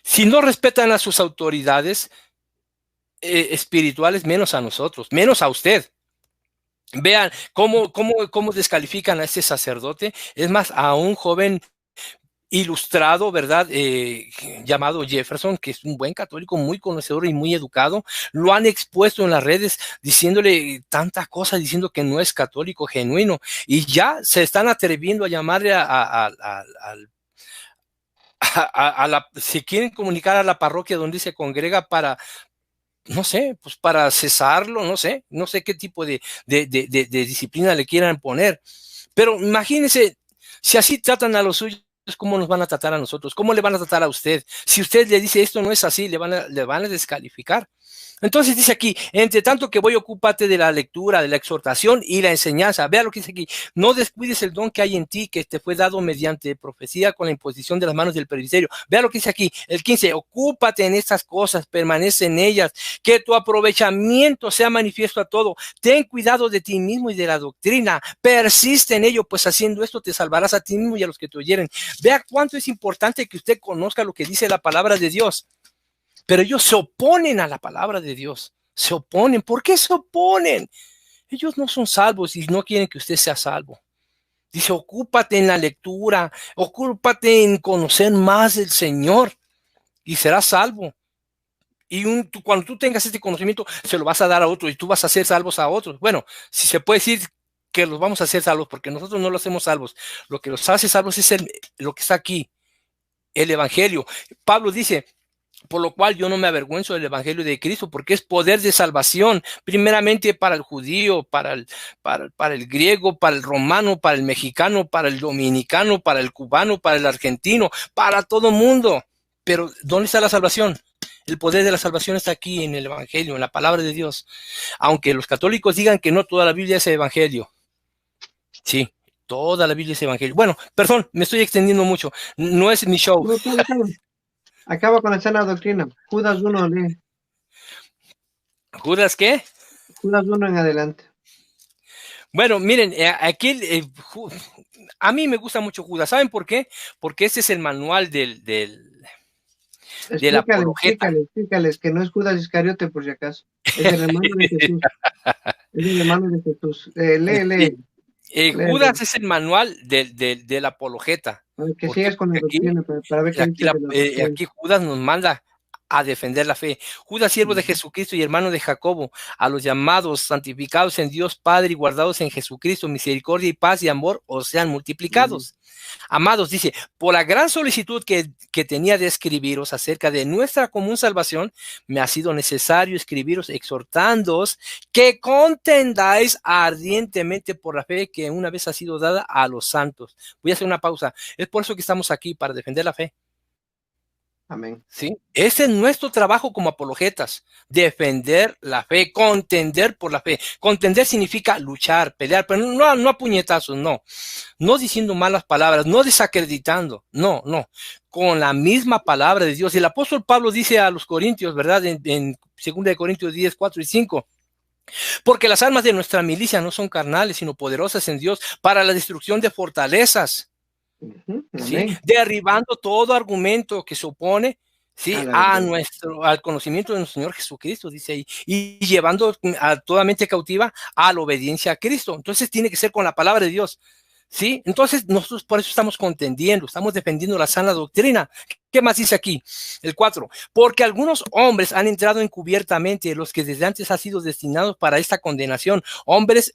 Si no respetan a sus autoridades espirituales, menos a nosotros, menos a usted. Vean cómo descalifican a este sacerdote. Es más, a un joven ilustrado, ¿verdad? Llamado Jefferson, que es un buen católico, muy conocedor y muy educado, lo han expuesto en las redes diciéndole tantas cosas, diciendo que no es católico genuino, y ya se están atreviendo a llamarle se quieren comunicar a la parroquia donde se congrega para, no sé, pues para cesarlo, no sé qué tipo de disciplina le quieran poner. Pero imagínense, si así tratan a los suyos, ¿cómo nos van a tratar a nosotros? ¿Cómo le van a tratar a usted? Si usted le dice esto no es así, le van a descalificar. Entonces dice aquí, entre tanto que voy, ocúpate de la lectura, de la exhortación y la enseñanza. Vea lo que dice aquí, no descuides el don que hay en ti, que te fue dado mediante profecía con la imposición de las manos del presbiterio. Vea lo que dice aquí, el 15, ocúpate en estas cosas, permanece en ellas, que tu aprovechamiento sea manifiesto a todo. Ten cuidado de ti mismo y de la doctrina, persiste en ello, pues haciendo esto te salvarás a ti mismo y a los que te oyeren. Vea cuánto es importante que usted conozca lo que dice la palabra de Dios. Pero ellos se oponen a la palabra de Dios. Se oponen. ¿Por qué se oponen? Ellos no son salvos y no quieren que usted sea salvo. Dice, ocúpate en la lectura, ocúpate en conocer más del Señor y serás salvo. Y cuando tú tengas este conocimiento, se lo vas a dar a otros y tú vas a hacer salvos a otros. Bueno, si se puede decir que los vamos a hacer salvos, porque nosotros no los hacemos salvos. Lo que los hace salvos es lo que está aquí, el Evangelio. Pablo dice, por lo cual yo no me avergüenzo del Evangelio de Cristo, porque es poder de salvación, primeramente para el judío, para el griego, para el romano, para el mexicano, para el dominicano, para el cubano, para el argentino, para todo mundo. Pero ¿dónde está la salvación? El poder de la salvación está aquí en el Evangelio, en la palabra de Dios. Aunque los católicos digan que no toda la Biblia es Evangelio. Sí, toda la Biblia es Evangelio. Bueno, perdón, me estoy extendiendo mucho. No es mi show. No, acaba con la sana doctrina. Judas 1, lee. ¿Judas qué? Judas 1 en adelante. Bueno, miren, aquí a mí me gusta mucho Judas. ¿Saben por qué? Porque este es el manual de la apologeta. Explícales que no es Judas Iscariote, por si acaso. Es el hermano de Jesús. Es el hermano de Jesús. Lee. Judas es el manual de la apologeta. Que sigas con la doctrina para ver qué aquí Judas nos manda a defender la fe. Judas, siervo de Jesucristo y hermano de Jacobo, a los llamados, santificados en Dios Padre y guardados en Jesucristo, misericordia y paz y amor os sean multiplicados. Amados, dice, por la gran solicitud que tenía de escribiros acerca de nuestra común salvación, me ha sido necesario escribiros exhortándoos que contendáis ardientemente por la fe que una vez ha sido dada a los santos. Voy a hacer una pausa. Es por eso que estamos aquí, para defender la fe. Amén. ¿Sí? Ese es nuestro trabajo como apologetas, defender la fe, contender por la fe. Contender significa luchar, pelear, pero no a puñetazos, no diciendo malas palabras, no desacreditando, no, con la misma palabra de Dios. El apóstol Pablo dice a los corintios, ¿verdad? En 2 Corintios 10, 4 y 5. Porque las armas de nuestra milicia no son carnales, sino poderosas en Dios para la destrucción de fortalezas. ¿Sí? Derribando todo argumento que se opone, ¿sí? al conocimiento de nuestro Señor Jesucristo, dice ahí, y llevando a toda mente cautiva a la obediencia a Cristo. Entonces tiene que ser con la palabra de Dios, ¿sí? Entonces nosotros por eso estamos contendiendo, estamos defendiendo la sana doctrina. ¿Qué más dice aquí? El 4, porque algunos hombres han entrado encubiertamente, los que desde antes han sido destinados para esta condenación, hombres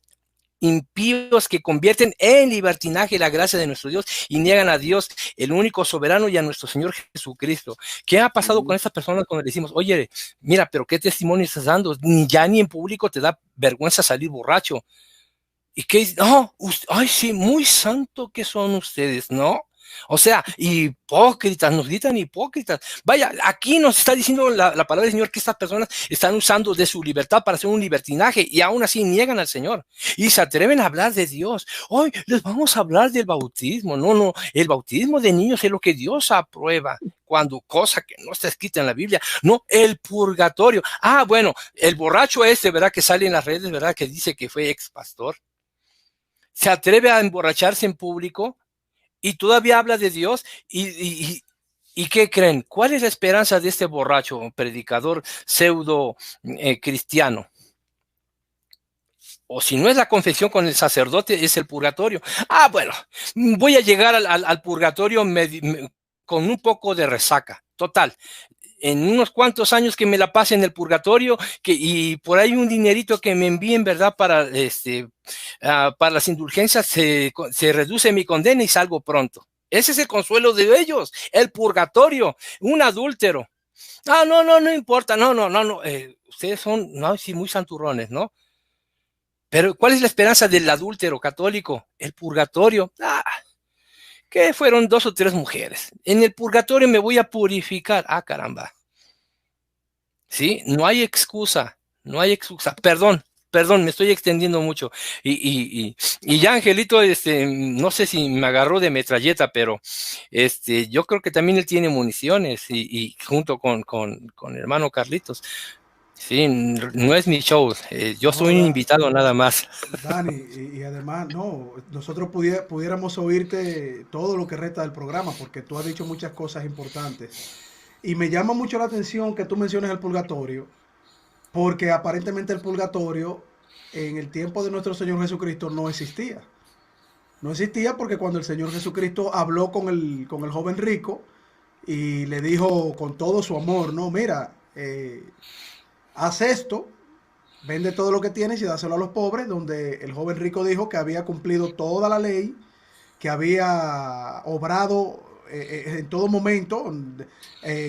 impíos que convierten en libertinaje la gracia de nuestro Dios y niegan a Dios, el único soberano, y a nuestro Señor Jesucristo. ¿Qué ha pasado con estas personas cuando le decimos, oye, mira, pero qué testimonio estás dando? Ya ni en público te da vergüenza salir borracho. ¿Y qué? No, ay, sí, muy santo que son ustedes, ¿no? O sea, hipócritas, nos gritan hipócritas. Vaya, aquí nos está diciendo la palabra del Señor que estas personas están usando de su libertad para hacer un libertinaje y aún así niegan al Señor y se atreven a hablar de Dios. Hoy les vamos a hablar del bautismo. No, el bautismo de niños es lo que Dios aprueba, cuando cosa que no está escrita en la Biblia. No, el purgatorio. Bueno, el borracho ¿verdad? Que sale en las redes, ¿verdad? Que dice que fue ex pastor. Se atreve a emborracharse en público y todavía habla de Dios. ¿Y qué creen? ¿Cuál es la esperanza de este borracho predicador pseudo cristiano? O si no es la confesión con el sacerdote, es el purgatorio. Bueno, voy a llegar al purgatorio con un poco de resaca. Total, en unos cuantos años que me la pase en el purgatorio y por ahí un dinerito que me envíen, ¿verdad? Para las indulgencias se reduce mi condena y salgo pronto. Ese es el consuelo de ellos, el purgatorio, un adúltero. No importa, no, ustedes son, no, sí, muy santurrones, ¿no? Pero ¿cuál es la esperanza del adúltero católico? El purgatorio. Que fueron 2 o 3 mujeres. En el purgatorio me voy a purificar. Caramba. Sí, no hay excusa, no hay excusa. Perdón, me estoy extendiendo mucho. Y ya Angelito, no sé si me agarró de metralleta, pero yo creo que también él tiene municiones y junto con el hermano Carlitos. Sí, no es mi show, yo soy un invitado nada más. Dani, y además, no, nosotros pudiéramos oírte todo lo que resta del programa, porque tú has dicho muchas cosas importantes. Y me llama mucho la atención que tú menciones el purgatorio, porque aparentemente el purgatorio en el tiempo de nuestro Señor Jesucristo no existía. No existía porque cuando el Señor Jesucristo habló con el joven rico y le dijo con todo su amor, no, mira, haz esto, vende todo lo que tienes y dáselo a los pobres, donde el joven rico dijo que había cumplido toda la ley, que había obrado en todo momento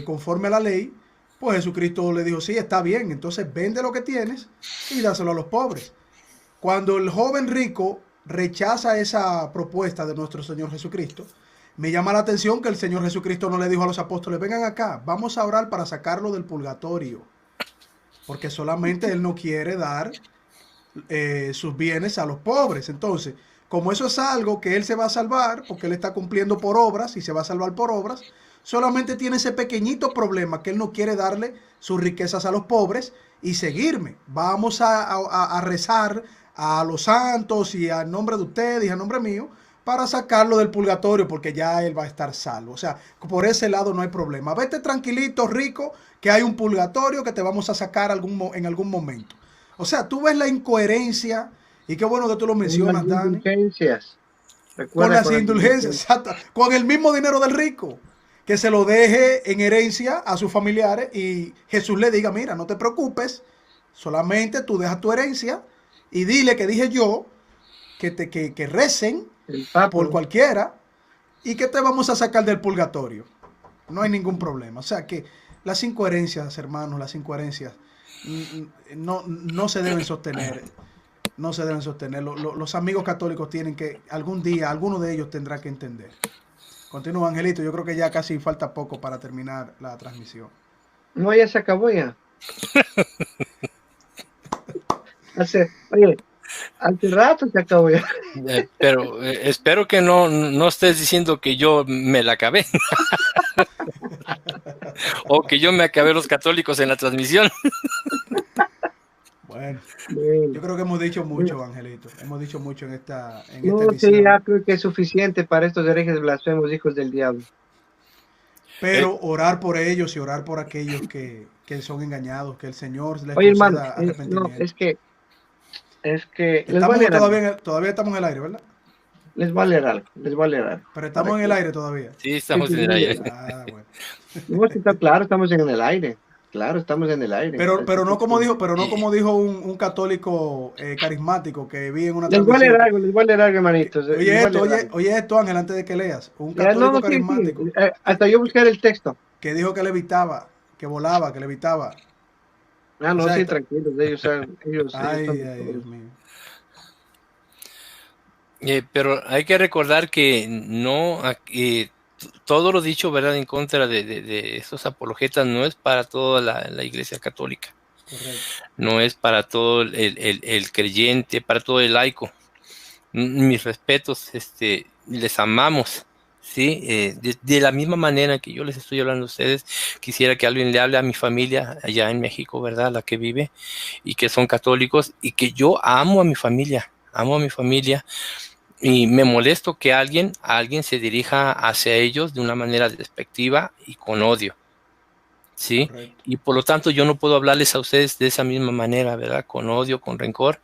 conforme a la ley. Pues Jesucristo le dijo, sí, está bien, entonces vende lo que tienes y dáselo a los pobres. Cuando el joven rico rechaza esa propuesta de nuestro Señor Jesucristo, me llama la atención que el Señor Jesucristo no le dijo a los apóstoles, vengan acá, vamos a orar para sacarlo del purgatorio, porque solamente Él no quiere dar sus bienes a los pobres. Entonces, como eso es algo que Él se va a salvar, porque Él está cumpliendo por obras y se va a salvar por obras, solamente tiene ese pequeñito problema que Él no quiere darle sus riquezas a los pobres y seguirme. Vamos a rezar a los santos y a nombre de ustedes y a nombre mío para sacarlo del purgatorio, porque ya él va a estar salvo. O sea, por ese lado no hay problema. Vete tranquilito, rico, que hay un purgatorio que te vamos a sacar en algún momento. O sea, tú ves la incoherencia, y qué bueno que tú lo mencionas, Dani. Con las indulgencias, exacto, con el mismo dinero del rico, que se lo deje en herencia a sus familiares y Jesús le diga, mira, no te preocupes, solamente tú dejas tu herencia y dile que dije yo, que recen por cualquiera y que te vamos a sacar del purgatorio. No hay ningún problema. O sea que las incoherencias, hermanos, las incoherencias no se deben sostener. No se deben sostener. Los amigos católicos tienen que, algún día, alguno de ellos tendrá que entender. Continúa, Angelito. Yo creo que ya casi falta poco para terminar la transmisión. No, ya se acabó ya. Hace rato se acabó ya. Pero espero que no estés diciendo que yo me la acabé. O que yo me acabé los católicos en la transmisión. Bueno, yo creo que hemos dicho mucho, Angelito. Hemos dicho mucho en esta emisión. Sí, ya creo que es suficiente para estos herejes blasfemos, hijos del diablo. Pero orar por ellos y orar por aquellos que son engañados, que el Señor les conceda hermano, arrepentimiento. No, es que todavía estamos en el aire, ¿verdad? Les va a leer algo. Pero estamos en el aire todavía. Sí, estamos en el aire. Bueno. No, está claro, estamos en el aire. Claro, estamos en el aire. Pero no como dijo un católico carismático que vi en una transmisión. Les voy a leer algo, hermanitos. Oye esto, Ángel, antes de que leas. Un católico carismático. Sí. Hasta yo buscar el texto. Que dijo que levitaba, que volaba, que levitaba. No, o sea, sí, tranquilos. Ellos ay, Dios mío. Pero hay que recordar que no... todo lo dicho, ¿verdad?, en contra de estos apologetas no es para toda la Iglesia Católica. Correcto. No es para todo el creyente, para todo el laico. Mis respetos, les amamos, ¿sí? De la misma manera que yo les estoy hablando a ustedes, quisiera que alguien le hable a mi familia allá en México, ¿verdad?, la que vive, y que son católicos, y que yo amo a mi familia, y me molesto que alguien se dirija hacia ellos de una manera despectiva y con odio, ¿sí? Correcto. Y por lo tanto yo no puedo hablarles a ustedes de esa misma manera, ¿verdad?, con odio, con rencor,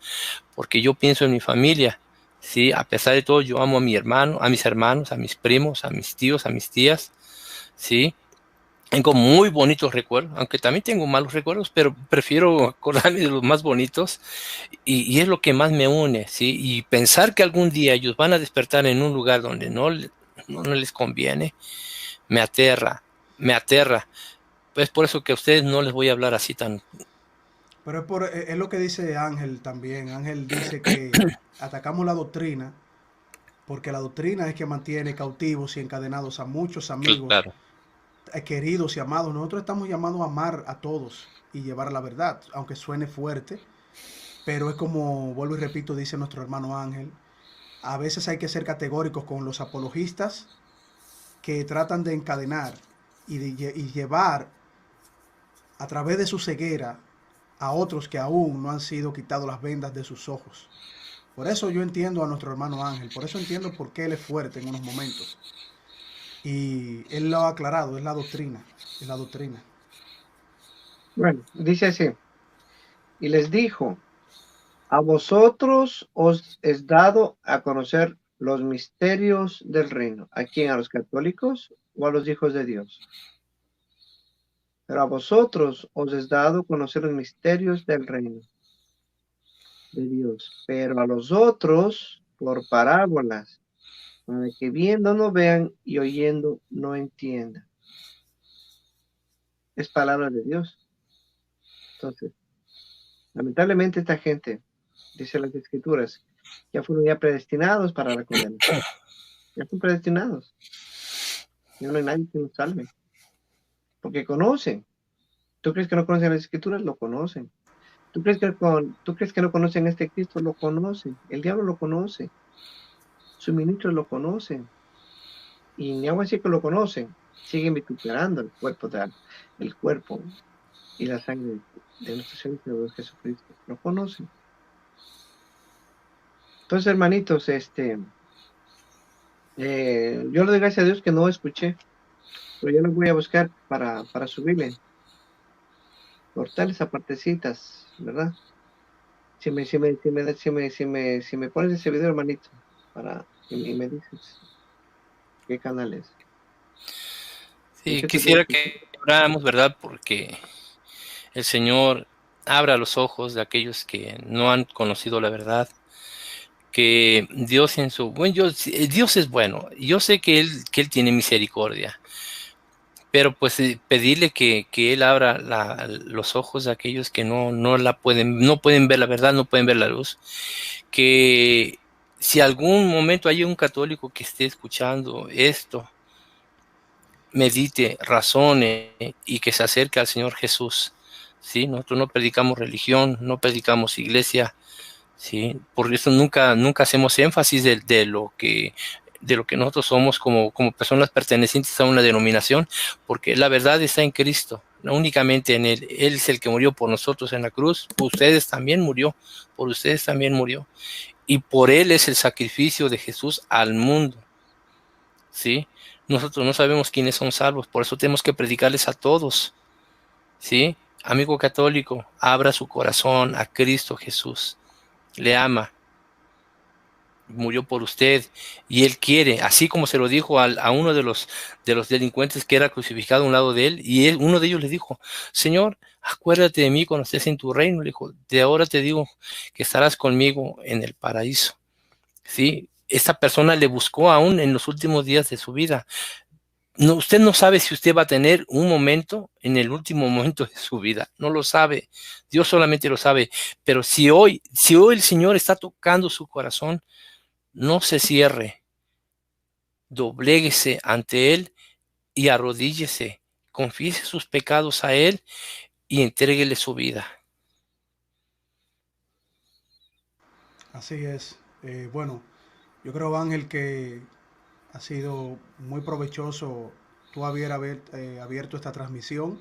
porque yo pienso en mi familia, ¿sí? A pesar de todo, yo amo a mi hermano, a mis hermanos, a mis primos, a mis tíos, a mis tías, ¿sí? Tengo muy bonitos recuerdos, aunque también tengo malos recuerdos, pero prefiero acordarme de los más bonitos y es lo que más me une, ¿sí? Y pensar que algún día ellos van a despertar en un lugar donde no les conviene. Me aterra, me aterra. Pues por eso que a ustedes no les voy a hablar así tan... Pero es lo que dice Ángel también. Ángel dice que atacamos la doctrina porque la doctrina es que mantiene cautivos y encadenados a muchos amigos, Claro, queridos y amados. Nosotros estamos llamados a amar a todos y llevar la verdad, aunque suene fuerte, pero es como, vuelvo y repito, dice nuestro hermano Ángel, a veces hay que ser categóricos con los apologistas que tratan de encadenar y llevar a través de su ceguera a otros que aún no han sido quitados las vendas de sus ojos. Por eso yo entiendo a nuestro hermano Ángel, por eso entiendo por qué él es fuerte en unos momentos. Y él lo ha aclarado, es la doctrina, es la doctrina. Bueno, dice así, y les dijo, a vosotros os es dado a conocer los misterios del reino. ¿A quién? ¿A los católicos o a los hijos de Dios? Pero a vosotros os es dado conocer los misterios del reino de Dios, pero a los otros por parábolas, para que viendo no vean y oyendo no entiendan. Es palabra de Dios. Entonces, lamentablemente esta gente, dice las escrituras, ya fueron ya predestinados para la condenación. Ya son predestinados. Ya no hay nadie que nos salve. Porque conocen. ¿Tú crees que no conocen las escrituras? Lo conocen. ¿Tú crees que no conocen a este Cristo? Lo conocen. El diablo lo conoce. Sus ministros lo conocen. Y ni aun así que lo conocen, siguen vituperando el cuerpo y la sangre de nuestro Señor y Salvador Jesucristo. Lo conocen. Entonces, hermanitos, yo le doy gracias a Dios que no escuché, pero yo lo voy a buscar para subirle, cortar esas partecitas, ¿verdad? Si me pones ese video, hermanito, y me dices qué canal es. sí, Yo te voy a quisiera escuchar. que oráramos, ¿verdad? Porque el Señor abra los ojos de aquellos que no han conocido la verdad, que Dios en su buen Dios es bueno. Yo sé que él tiene misericordia, pero pues pedirle que él abra los ojos de aquellos que no pueden ver la verdad, no pueden ver la luz, que si algún momento hay un católico que esté escuchando esto, medite, razone y que se acerque al Señor Jesús. ¿Sí? Nosotros no predicamos religión, no predicamos iglesia, ¿sí? Por eso nunca hacemos énfasis de lo que nosotros somos como personas pertenecientes a una denominación, porque la verdad está en Cristo, no únicamente en Él. Él es el que murió por nosotros en la cruz, por ustedes también murió, y por Él es el sacrificio de Jesús al mundo, ¿sí? Nosotros no sabemos quiénes son salvos, por eso tenemos que predicarles a todos, ¿sí? Amigo católico, abra su corazón a Cristo Jesús, le ama, murió por usted y él quiere, así como se lo dijo a uno de los delincuentes que era crucificado a un lado de él, y uno de ellos le dijo, Señor, acuérdate de mí cuando estés en tu reino. Le dijo, de ahora te digo que estarás conmigo en el paraíso. ¿Sí? Esta persona le buscó aún en los últimos días de su vida. No, usted no sabe si usted va a tener un momento en el último momento de su vida, no lo sabe, Dios solamente lo sabe, pero si hoy el Señor está tocando su corazón, no se cierre, dobléguese ante Él y arrodíllese, confiese sus pecados a Él y entréguele su vida. Así es. Bueno, yo creo, Ángel, que ha sido muy provechoso tú haber abierto esta transmisión.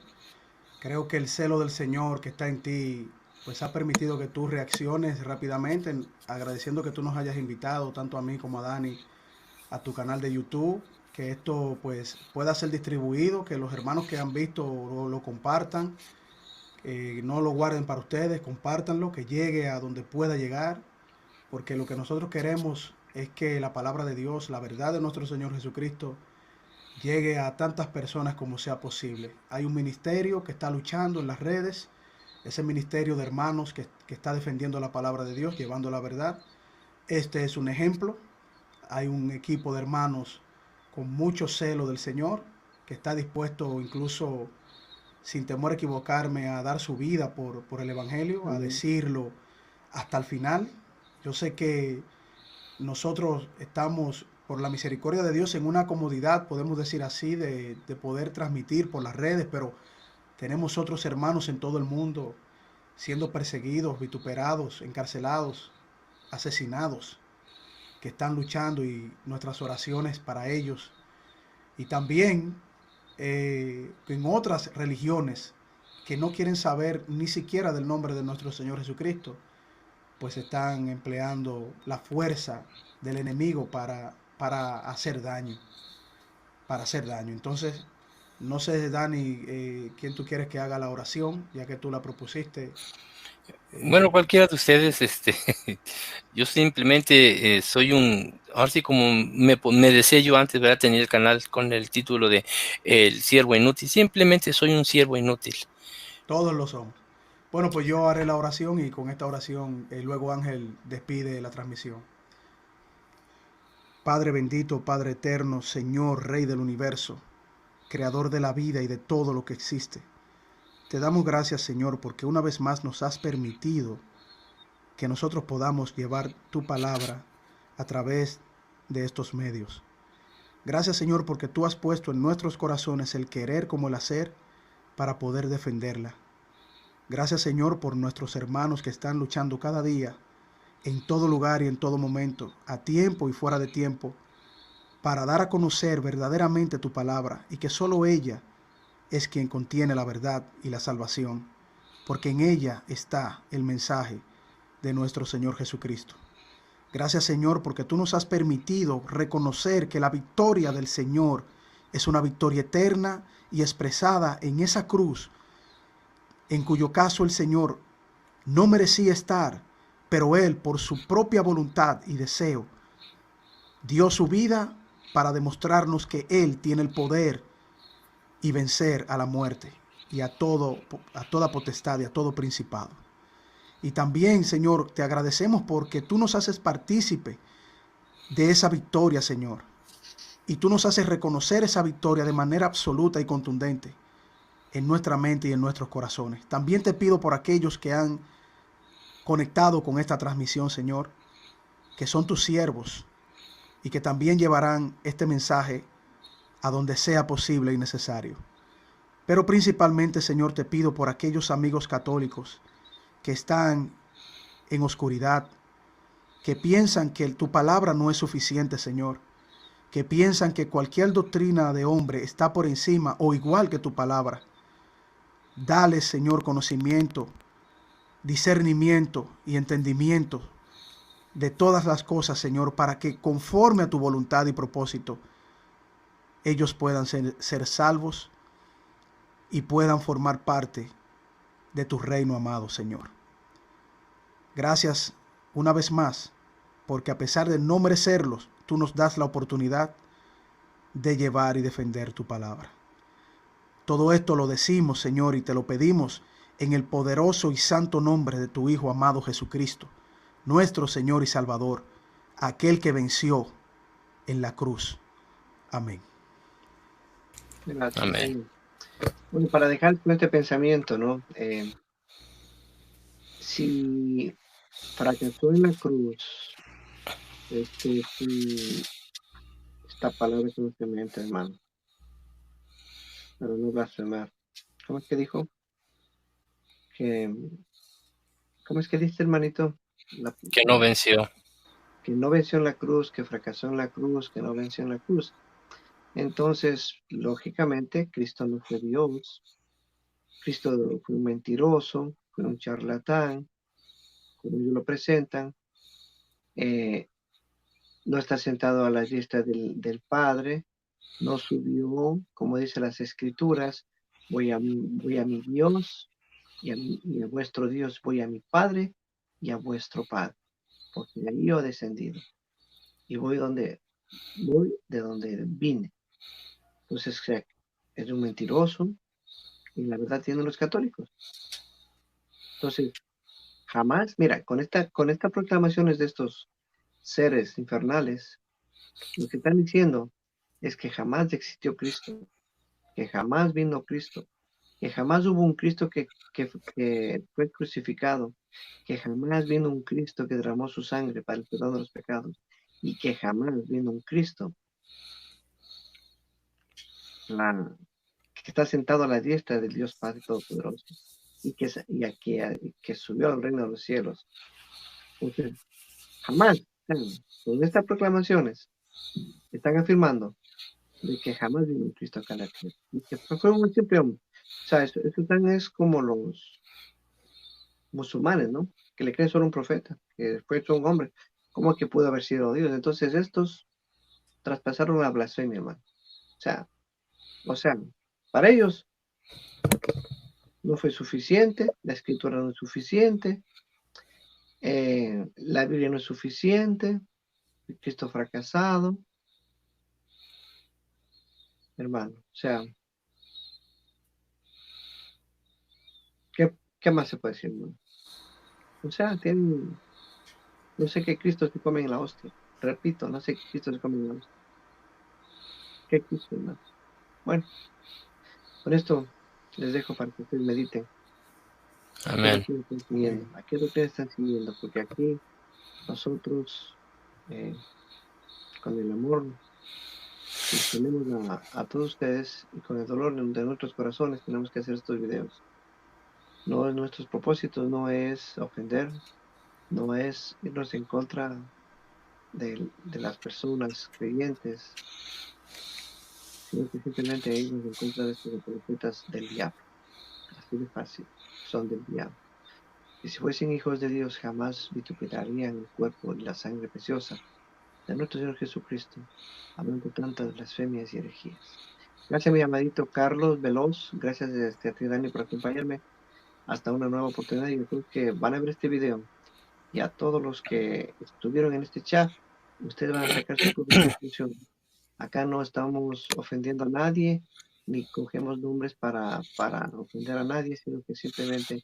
Creo que el celo del Señor que está en ti, pues ha permitido que tú reacciones rápidamente, agradeciendo que tú nos hayas invitado, tanto a mí como a Dani, a tu canal de YouTube, que esto pues pueda ser distribuido, que los hermanos que han visto lo compartan, no lo guarden para ustedes, compártanlo, que llegue a donde pueda llegar, porque lo que nosotros queremos es que la palabra de Dios, la verdad de nuestro Señor Jesucristo, llegue a tantas personas como sea posible. Hay un ministerio que está luchando en las redes, ese ministerio de hermanos que está defendiendo la palabra de Dios, llevando la verdad. Este es un ejemplo. Hay un equipo de hermanos con mucho celo del Señor, que está dispuesto incluso sin temor a equivocarme a dar su vida por el Evangelio, a Amén. decirlo hasta el final. Yo sé que nosotros estamos, por la misericordia de Dios, en una comodidad, podemos decir así, de poder transmitir por las redes, pero tenemos otros hermanos en todo el mundo siendo perseguidos, vituperados, encarcelados, asesinados, que están luchando y nuestras oraciones para ellos. Y también en otras religiones que no quieren saber ni siquiera del nombre de nuestro Señor Jesucristo, pues están empleando la fuerza del enemigo para hacer daño, para hacer daño. Entonces, no sé, Dani, quién tú quieres que haga la oración, ya que tú la propusiste. Bueno, Eh, cualquiera de ustedes, yo simplemente soy ahora sí como me decía yo antes, ¿verdad? Tenía el canal con el título de El Siervo Inútil. Simplemente soy un siervo inútil. todos lo somos. Bueno, pues yo haré la oración y con esta oración luego Ángel despide la transmisión. Padre bendito, Padre eterno, Señor, Rey del universo, Creador de la vida y de todo lo que existe. Te damos gracias, Señor, porque una vez más nos has permitido que nosotros podamos llevar tu palabra a través de estos medios. Gracias, Señor, porque tú has puesto en nuestros corazones el querer como el hacer para poder defenderla. Gracias, Señor, por nuestros hermanos que están luchando cada día, en todo lugar y en todo momento, a tiempo y fuera de tiempo, para dar a conocer verdaderamente tu palabra y que solo ella es quien contiene la verdad y la salvación, porque en ella está el mensaje de nuestro Señor Jesucristo. Gracias, Señor, porque tú nos has permitido reconocer que la victoria del Señor es una victoria eterna y expresada en esa cruz, en cuyo caso el Señor no merecía estar, pero Él, por su propia voluntad y deseo, dio su vida para demostrarnos que Él tiene el poder y vencer a la muerte y a toda potestad y a todo principado. Y también, Señor, te agradecemos porque tú nos haces partícipe de esa victoria, Señor. Y tú nos haces reconocer esa victoria de manera absoluta y contundente en nuestra mente y en nuestros corazones. También te pido por aquellos que han conectado con esta transmisión, Señor, que son tus siervos y que también llevarán este mensaje a donde sea posible y necesario. Pero principalmente, Señor, te pido por aquellos amigos católicos que están en oscuridad, que piensan que tu palabra no es suficiente, Señor, que piensan que cualquier doctrina de hombre está por encima o igual que tu palabra. Dale, Señor, conocimiento, discernimiento y entendimiento de todas las cosas, Señor, para que conforme a tu voluntad y propósito, ellos puedan ser salvos y puedan formar parte de tu reino amado, Señor. Gracias una vez más, porque a pesar de no merecerlos, tú nos das la oportunidad de llevar y defender tu palabra. Todo esto lo decimos, Señor, y te lo pedimos en el poderoso y santo nombre de tu Hijo amado Jesucristo, nuestro Señor y Salvador, aquel que venció en la cruz. Amén. Gracias, Amén. Señor. Bueno, para dejar con este pensamiento, ¿no? Si fracasó en la cruz, esta palabra que no se me entra, hermano, pero no blasfemar. ¿Cómo es que dijo? Que, ¿Cómo es que dice, hermanito? Que no venció. Que no venció en la cruz, que fracasó en la cruz, que no venció en la cruz. Entonces, lógicamente, Cristo no fue Dios. Cristo fue un mentiroso, fue un charlatán, como ellos lo presentan. Eh, no está sentado a la diestra del Padre, no subió, como dice las Escrituras, voy a mi Dios y a vuestro Dios, voy a mi Padre y a vuestro Padre, porque de ahí yo he descendido y voy de donde vine. Entonces, es un mentiroso y la verdad tienen los católicos. Entonces, jamás, mira, con estas proclamaciones de estos seres infernales, lo que están diciendo es que jamás existió Cristo, que jamás vino Cristo, que jamás hubo un Cristo que fue crucificado, que jamás vino un Cristo que derramó su sangre para el perdón de los pecados, y que jamás vino un Cristo la- que está sentado a la diestra del Dios Padre Todopoderoso, que subió al reino de los cielos. Entonces, jamás, con estas proclamaciones, están afirmando de que jamás vino un Cristo acá a la tierra, y que fue un simple hombre. O sea, eso tan es como los musulmanes, ¿no? Que le creen solo un profeta, que fue solo un hombre. ¿Cómo que pudo haber sido Dios? Entonces estos traspasaron la blasfemia, hermano. O sea, para ellos no fue suficiente, la escritura no es suficiente, la Biblia no es suficiente, Cristo fracasado, hermano. O sea, ¿qué más se puede decir, hermano? O sea, no sé qué Cristo se come en la hostia. Repito, no sé qué Cristo se come en la hostia. ¿Qué Cristo, hermano? Bueno, con esto les dejo para que ustedes mediten. ¿A qué Amén. doctrina están siguiendo? ¿A qué doctrina están siguiendo? Porque aquí nosotros, eh, con el amor que les tenemos a todos ustedes y con el dolor de nuestros corazones, tenemos que hacer estos videos. No es nuestros propósitos, no es ofender, no es irnos en contra de las personas creyentes, sino que simplemente irnos en contra de estos apologetas del diablo. Así de fácil, son del diablo. Y si fuesen hijos de Dios, jamás vituperarían el cuerpo y la sangre preciosa de nuestro Señor Jesucristo, hablando tantas blasfemias y herejías. Gracias, mi amadito Carlos Veloz. Gracias a ti, Dani, por acompañarme. Hasta una nueva oportunidad. Y a todos que van a ver este video y a todos los que estuvieron en este chat, ustedes van a sacar sus propias conclusiones. Acá no estamos ofendiendo a nadie, ni cogemos nombres para ofender a nadie, sino que simplemente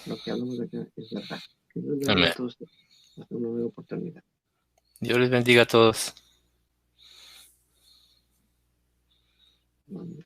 lo que hablamos de acá es verdad. Que Dios les bendiga Amén. a todos ustedes. Hasta una nueva oportunidad. Dios les bendiga a todos. Amén.